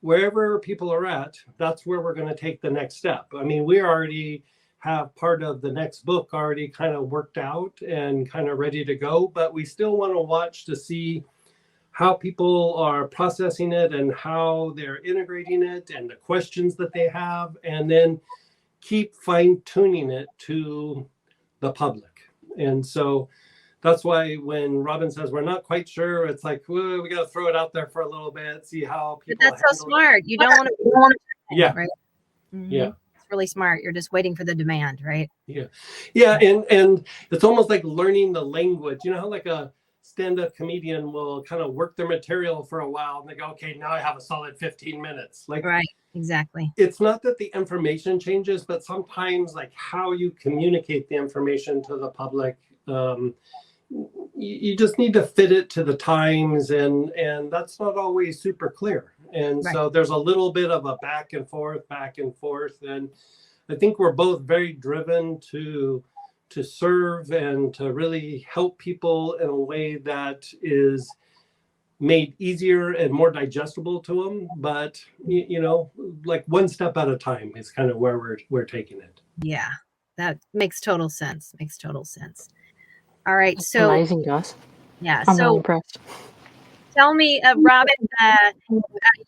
wherever people are at, that's where we're going to take the next step. I mean, we already have part of the next book already kind of worked out and kind of ready to go, but we still want to watch to see how people are processing it and how they're integrating it and the questions that they have, and then keep fine tuning it to the public. And so that's why when Robin says we're not quite sure, it's like, well, we got to throw it out there for a little bit, see how people. But that's so smart. You don't want to. Yeah. Right. Mm-hmm. Yeah. It's really smart. You're just waiting for the demand, right? Yeah. Yeah. And it's almost like learning the language. You know how like a stand-up comedian will kind of work their material for a while and they go, okay, now I have a solid 15 minutes. Like, right. Exactly. It's not that the information changes, but sometimes like how you communicate the information to the public, you just need to fit it to the times, and that's not always super clear. And right. So there's a little bit of a back and forth. And I think we're both very driven to serve and to really help people in a way that is made easier and more digestible to them. But, like one step at a time is kind of where we're taking it. Yeah, that makes total sense. All right. That's so amazing, guys. Yeah. I'm really impressed. Tell me, Robin,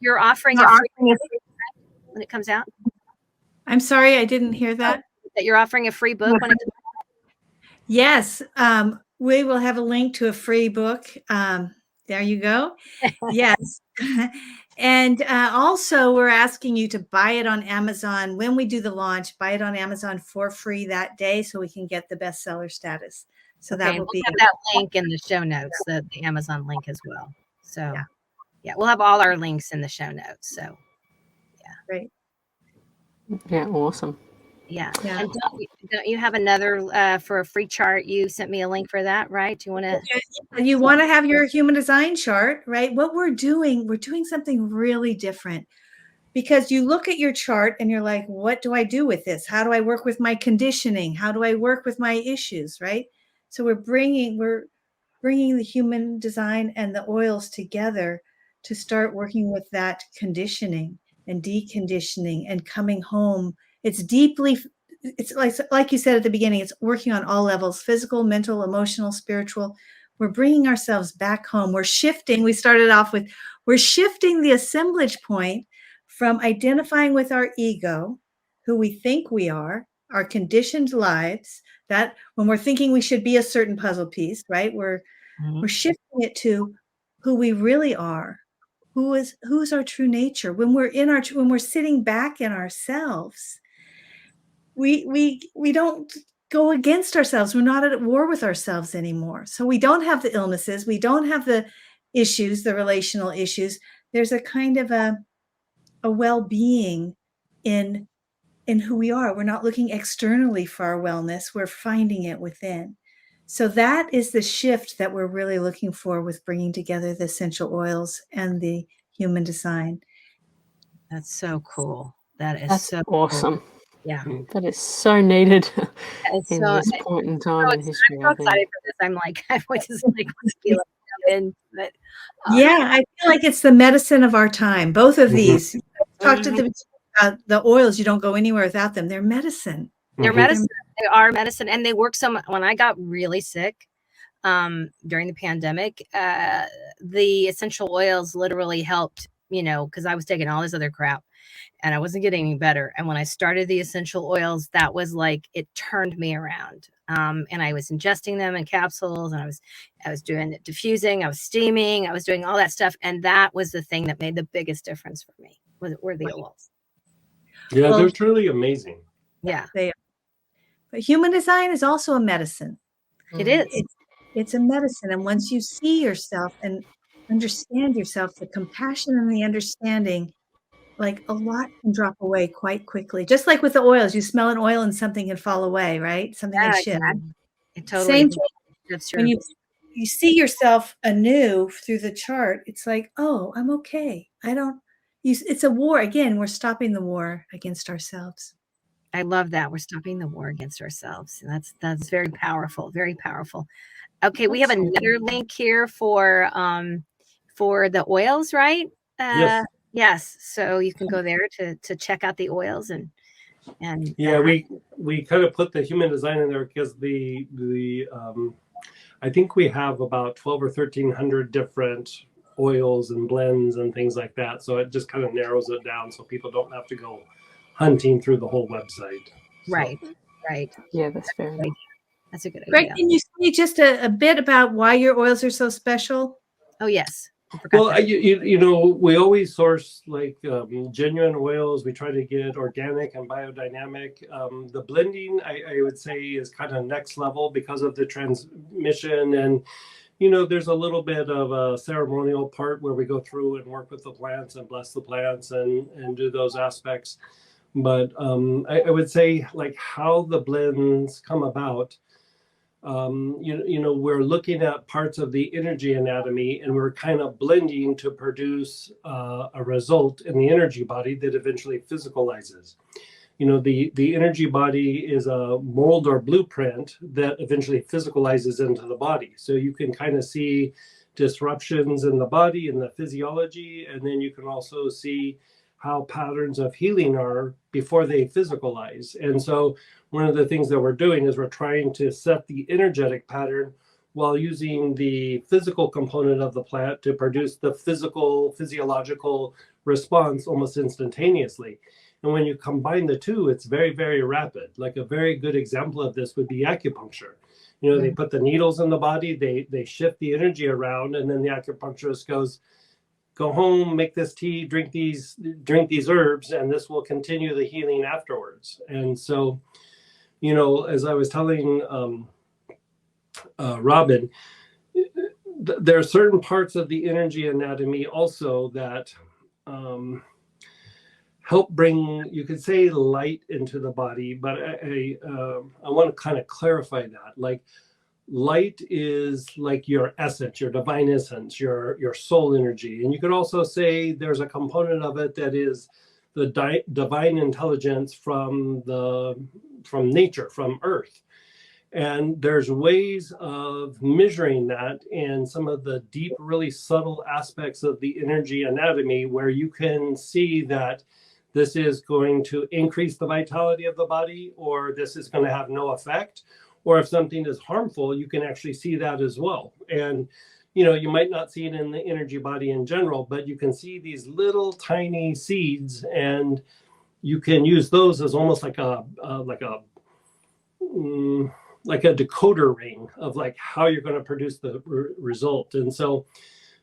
you're offering a free book when it comes out? I'm sorry, I didn't hear that. That you're offering a free book when it comes out? Yes. We will have a link to a free book. There you go. Yes. And also we're asking you to buy it on Amazon. When we do the launch, buy it on Amazon for free that day so we can get the bestseller status. So that will be have that link in the show notes, the Amazon link as well. So yeah, we'll have all our links in the show notes. So yeah. Great. Yeah, awesome. Yeah. And don't you have another for a free chart? You sent me a link for that, right? Do you want to? You want to have your human design chart, right? What we're doing something really different, because you look at your chart and you're like, what do I do with this? How do I work with my conditioning? How do I work with my issues, right? So we're bringing the human design and the oils together to start working with that conditioning and deconditioning and coming home. It's like you said at the beginning, it's working on all levels: physical, mental, emotional, spiritual. We're bringing ourselves back home. We're shifting. We started off with, we're shifting the assemblage point from identifying with our ego, who we think we are, our conditioned lives, that when we're thinking we should be a certain puzzle piece, right? We're shifting it to who we really are. Who's our true nature? When we're sitting back in ourselves, we don't go against ourselves. We're not at war with ourselves anymore. So we don't have the illnesses. We don't have the issues, the relational issues. There's a kind of a well-being in who we are. We're not looking externally for our wellness. We're finding it within. So that is the shift that we're really looking for with bringing together the essential oils and the human design. That's so cool. That's so awesome. Cool. Yeah. That is so needed in this point in time in history. I'm so excited for this. I'm like, I just like want to be in, but yeah, I feel like it's the medicine of our time. Both of these. Talk to the oils. You don't go anywhere without them. They're medicine. They're medicine. They are medicine, and they work so much. When I got really sick during the pandemic, the essential oils literally helped, because I was taking all this other crap and I wasn't getting any better. And when I started the essential oils, that was like, it turned me around. And I was ingesting them in capsules, and I was doing diffusing, I was steaming, I was doing all that stuff. And that was the thing that made the biggest difference for me, were the oils. Yeah, Well, they're truly amazing. Yeah, but human design is also a medicine. it Mm. is. It's a medicine. And once you see yourself and understand yourself, the compassion and the understanding, like a lot can drop away quite quickly. Just like with the oils, you smell an oil and something can fall away, right? Something can Yeah, shift. exactly. It totally Same thing shifts when your you see yourself anew through the chart. It's like, oh, I'm okay. I don't. It's a war again. We're stopping the war against ourselves. I love that. We're stopping the war against ourselves. And that's very powerful, very powerful. Okay, we have another link here for the oils, right? Yes. Yes. So you can go there to check out the oils and Yeah, we kind of put the human design in there because I think we have about 12 or 1300 different oils and blends and things like that. So it just kind of narrows it down so people don't have to go hunting through the whole website. So. right. Yeah, that's fair enough. That's a good Greg, idea. can you say just a bit about why your oils are so special? Oh yes. I forgot Well, that. you know, we always source like genuine oils. We try to get organic and biodynamic. The blending, I would say, is kind of next level because of the transmission. And, you know, there's a little bit of a ceremonial part where we go through and work with the plants and bless the plants and do those aspects. But I would say like how the blends come about. You know, we're looking at parts of the energy anatomy and we're kind of blending to produce a result in the energy body that eventually physicalizes. You know, the energy body is a mold or blueprint that eventually physicalizes into the body. So you can kind of see disruptions in the body and the physiology, and then you can also see how patterns of healing are before they physicalize. And so one of the things that we're doing is we're trying to set the energetic pattern while using the physical component of the plant to produce the physiological response almost instantaneously. And when you combine the two, it's very, very rapid. Like a very good example of this would be acupuncture. You know, they put the needles in the body, they shift the energy around, and then the acupuncturist goes, go home, make this tea, drink these herbs, and this will continue the healing afterwards. And so, you know, as I was telling Robin, there are certain parts of the energy anatomy also that help bring, you could say, light into the body, but I want to kind of clarify that. Like, light is like your essence, your divine essence, your soul energy. And you could also say there's a component of it that is the divine intelligence from nature, from earth. And there's ways of measuring that in some of the deep, really subtle aspects of the energy anatomy where you can see that this is going to increase the vitality of the body, or this is going to have no effect. Or if something is harmful, you can actually see that as well. And, you know, you might not see it in the energy body in general, but you can see these little tiny seeds, and you can use those as almost like a decoder ring of like how you're going to produce the result. And so,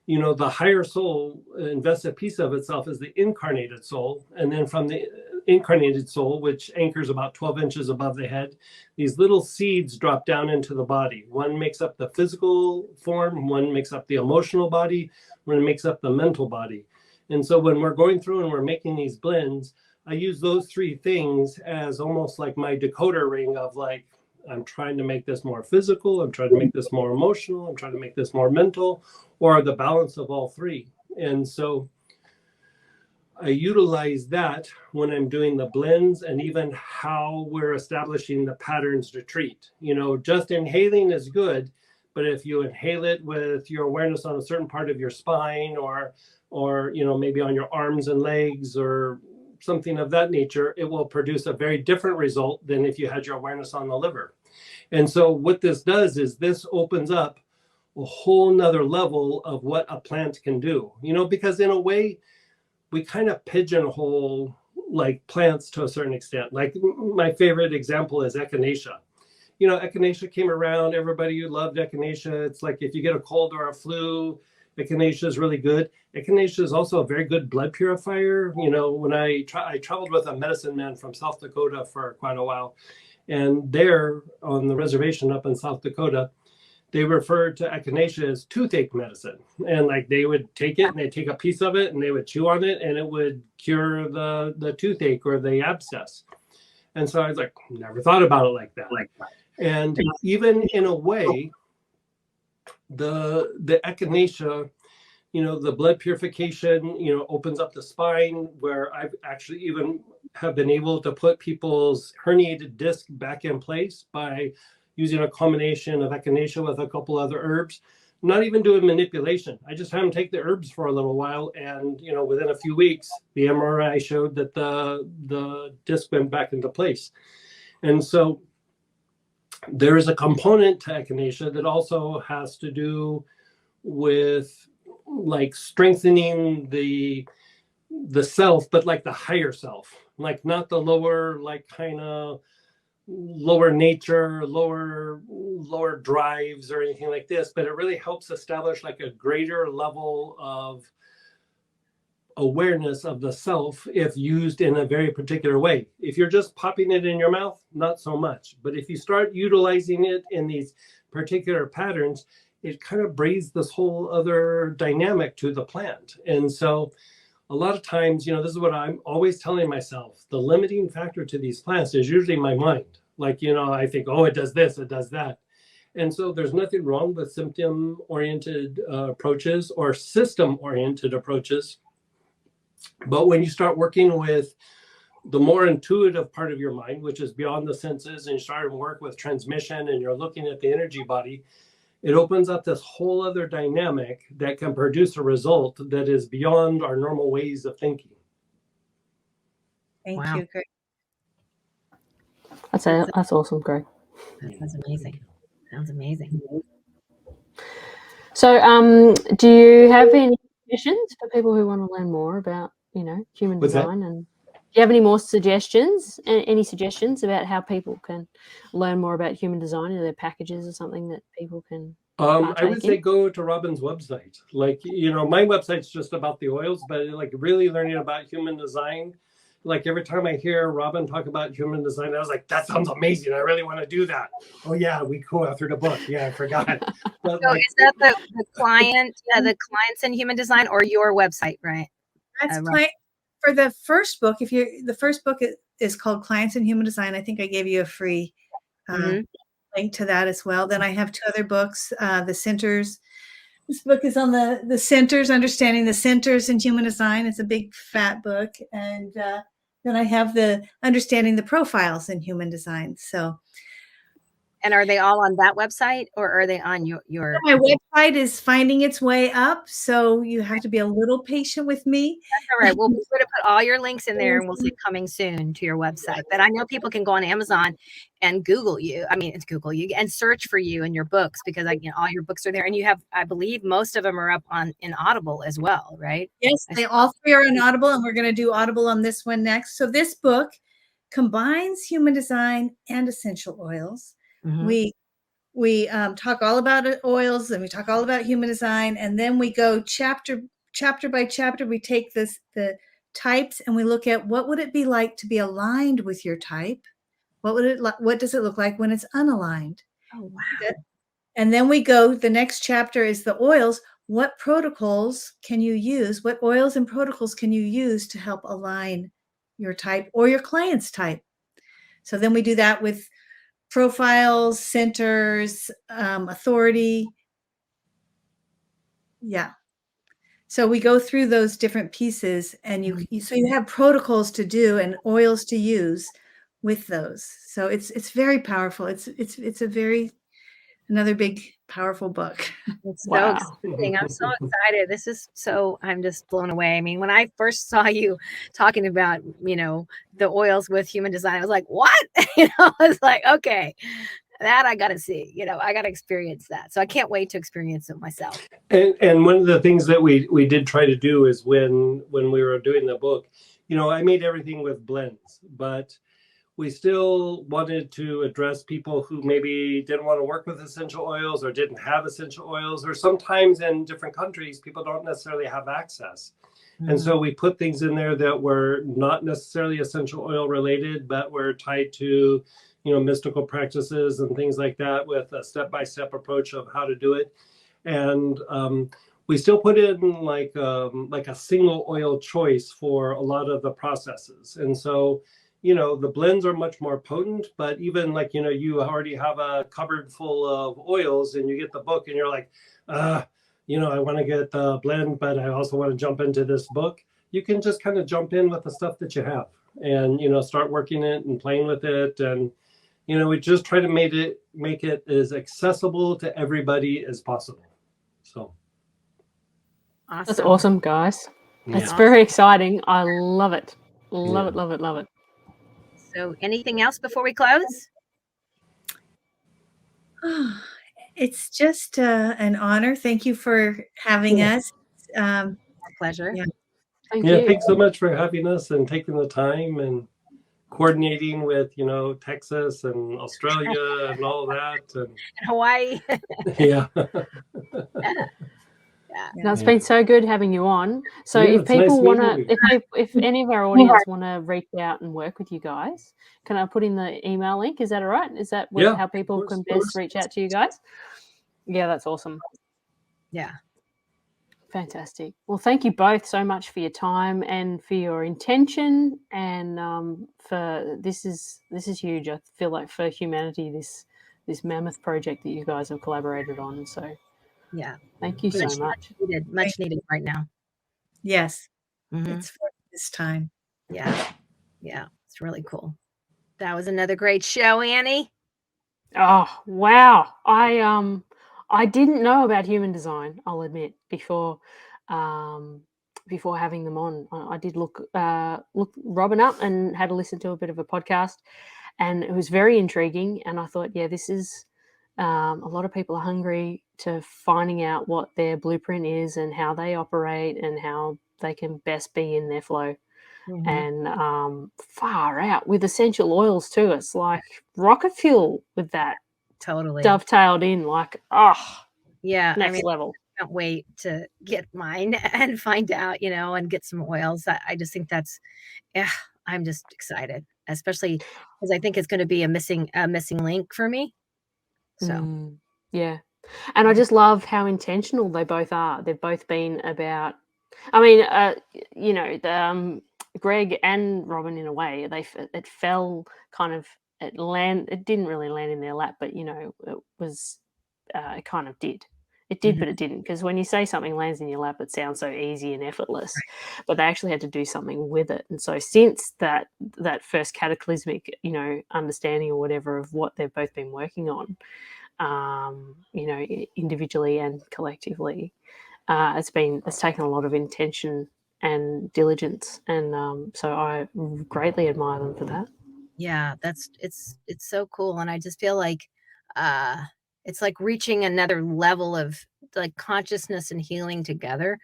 you know, the higher soul invests a piece of itself as the incarnated soul. And then from the incarnated soul, which anchors about 12 inches above the head, these little seeds drop down into the body. One makes up the physical form, one makes up the emotional body, one makes up the mental body. And so when we're going through and we're making these blends, I use those three things as almost like my decoder ring of like, I'm trying to make this more physical, I'm trying to make this more emotional, I'm trying to make this more mental, or the balance of all three. And so I utilize that when I'm doing the blends and even how we're establishing the patterns to treat. You know, just inhaling is good, but if you inhale it with your awareness on a certain part of your spine or you know, maybe on your arms and legs or something of that nature, it will produce a very different result than if you had your awareness on the liver. And so what this does is this opens up a whole nother level of what a plant can do, you know, because in a way we kind of pigeonhole like plants to a certain extent. Like my favorite example is echinacea. You know, echinacea came around, everybody loved echinacea. It's like if you get a cold or a flu, Echinacea is really good. Echinacea is also a very good blood purifier. You know, when I traveled with a medicine man from South Dakota for quite a while, and there on the reservation up in South Dakota, they referred to echinacea as toothache medicine. And like they would take it and they take a piece of it and they would chew on it and it would cure the toothache or the abscess. And so I was like, never thought about it like that. And even in a way, the echinacea, you know, the blood purification, you know, opens up the spine, where I've actually even have been able to put people's herniated disc back in place by using a combination of echinacea with a couple other herbs, not even doing manipulation. I just have them take the herbs for a little while, and you know, within a few weeks, the MRI showed that the disc went back into place. And so there is a component to echinacea that also has to do with like strengthening the self, but like the higher self, like not the lower, like kind of lower nature, lower drives or anything like this, but it really helps establish like a greater level of awareness of the self if used in a very particular way. If you're just popping it in your mouth, not so much. But if you start utilizing it in these particular patterns, it kind of breathes this whole other dynamic to the plant. And so a lot of times, you know, this is what I'm always telling myself. The limiting factor to these plants is usually my mind. Like, you know, I think, oh, it does this, it does that. And so there's nothing wrong with symptom-oriented approaches or system-oriented approaches. But when you start working with the more intuitive part of your mind, which is beyond the senses, and you start to work with transmission and you're looking at the energy body, it opens up this whole other dynamic that can produce a result that is beyond our normal ways of thinking. Thank you, Greg. That's awesome, Greg. That's amazing. Sounds amazing. So, do you have any suggestions for people who want to learn more about, you know, human design? And do you have any more suggestions? Any suggestions about how people can learn more about human design? Are there packages or something that people can? I would say go to Robin's website. Like, you know, my website's just about the oils, but like really learning about human design. Like every time I hear Robin talk about human design, I was like, that sounds amazing. I really want to do that. Oh yeah, we co-authored a book. Yeah, I forgot. But so like, is that the client, the clients in human design, or your website, right? That's for the first book. The first book is called Clients in Human Design. I think I gave you a free link to that as well. Then I have two other books, the Centers. This book is on the centers, understanding the centers in human design. It's a big fat book. And then I have the understanding the profiles in human design. So, and are they all on that website, or are they on your? My website is finding its way up, so you have to be a little patient with me. That's all right. We'll be sure to put all your links in there, and we'll say coming soon to your website. But I know people can go on Amazon and Google you. I mean, it's Google you and search for you and your books, because all your books are there, and you have, I believe, most of them are up in Audible as well, right? Yes, they all three are in Audible, and we're going to do Audible on this one next. So this book combines human design and essential oils. Mm-hmm. We talk all about oils, and we talk all about human design, and then we go chapter by chapter. We take the types, and we look at what would it be like to be aligned with your type. What does it look like when it's unaligned? Oh, wow. And then we go, the next chapter is the oils. What protocols can you use? What oils and protocols can you use to help align your type or your client's type? So then we do that with profiles, centers, authority. Yeah. So we go through those different pieces, and so you have protocols to do and oils to use with those. So it's very powerful. It's another big powerful book. It's so exciting. I'm so excited. I'm just blown away. I mean, when I first saw you talking about, the oils with human design, I was like, what? I was like, okay, that I got to see, I got to experience that. So I can't wait to experience it myself. And one of the things that we did try to do is when we were doing the book, I made everything with blends, but we still wanted to address people who maybe didn't want to work with essential oils or didn't have essential oils, or sometimes in different countries, people don't necessarily have access. And so we put things in there that were not necessarily essential oil related, but were tied to, mystical practices and things like that, with a step-by-step approach of how to do it. And we still put in like a single oil choice for a lot of the processes. And so, the blends are much more potent, but even like, you already have a cupboard full of oils and you get the book and you're like, I want to get the blend, but I also want to jump into this book. You can just kind of jump in with the stuff that you have and, start working it and playing with it. And, we just try to make it as accessible to everybody as possible. So. Awesome. That's awesome, guys. Yeah. It's very exciting. I love it. Love it. So anything else before we close? It's just an honor. Thank you for having us. Our pleasure. Yeah. Thank you. Thanks so much for having us and taking the time and coordinating with, Texas and Australia and all that. And Hawaii. yeah. No, it's been so good having you on. So Yeah, if it's nice people want to, meeting if any of our audience want to reach out and work with you guys, can I put in the email link? Is that all right? Is that how people can best reach out to you guys? Yeah, that's awesome. Yeah. Fantastic. Well, thank you both so much for your time and for your intention, and for this is huge. I feel like for humanity, this mammoth project that you guys have collaborated on. So yeah, thank you so much. Much needed right now. Yes. Mhm. It's for this time. Yeah. It's really cool. That was another great show, Annie. Oh wow! I didn't know about human design. I'll admit before having them on, I did look Robin up and had to listen to a bit of a podcast, and it was very intriguing. And I thought, this is a lot of people are hungry to finding out what their blueprint is and how they operate and how they can best be in their flow. Mhm. And far out with essential oils too. It's like rocket fuel with that Totally. dovetailed in, like, Yeah. next level. I can't wait to get mine and find out, and get some oils. I just think that's, I'm just excited, especially because I think it's going to be a missing link for me. So. Yeah. And I just love how intentional they both are. They've both been about, I mean, Greg and Robin, in a way, it fell kind of, it didn't really land in their lap, but, it was, it kind of did. It did, but it didn't. Because when you say something lands in your lap, it sounds so easy and effortless, but they actually had to do something with it. And so since that first cataclysmic, understanding or whatever of what they've both been working on, individually and collectively, it's taken a lot of intention and diligence, and so I greatly admire them for that. Yeah, it's so cool, and I just feel like it's like reaching another level of like consciousness and healing together.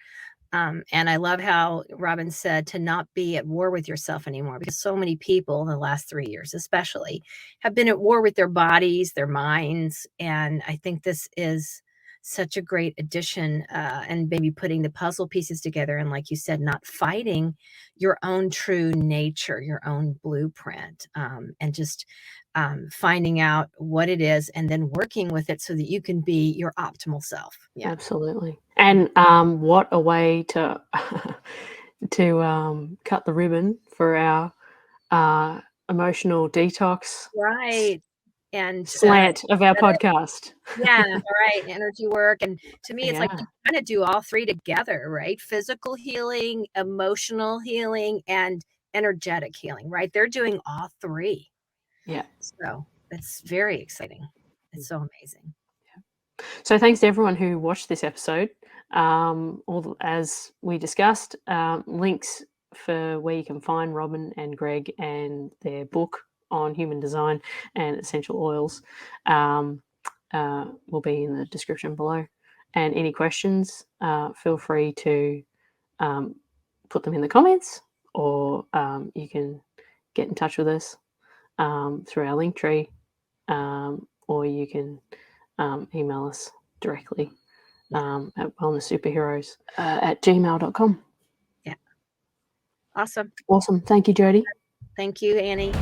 And I love how Robin said to not be at war with yourself anymore, because so many people in the last 3 years, especially, have been at war with their bodies, their minds, and I think this is such a great addition, and maybe putting the puzzle pieces together, and like you said, not fighting your own true nature, your own blueprint, and just finding out what it is and then working with it so that you can be your optimal self. Yeah. Absolutely. And what a way to to cut the ribbon for our emotional detox Right. And slant of our podcast. yeah, right. Energy work. And to me, it's like you kind of do all three together, right? Physical healing, emotional healing, and energetic healing, right? They're doing all three. Yeah. So it's very exciting. It's so amazing. So thanks to everyone who watched this episode. As we discussed, links for where you can find Robin and Greg and their book on human design and essential oils will be in the description below. And any questions, feel free to put them in the comments, or you can get in touch with us through our link tree, or you can email us directly at wellnesssuperheroes@gmail.com. Awesome. Awesome. Thank you, Jodi. Thank you, Annie.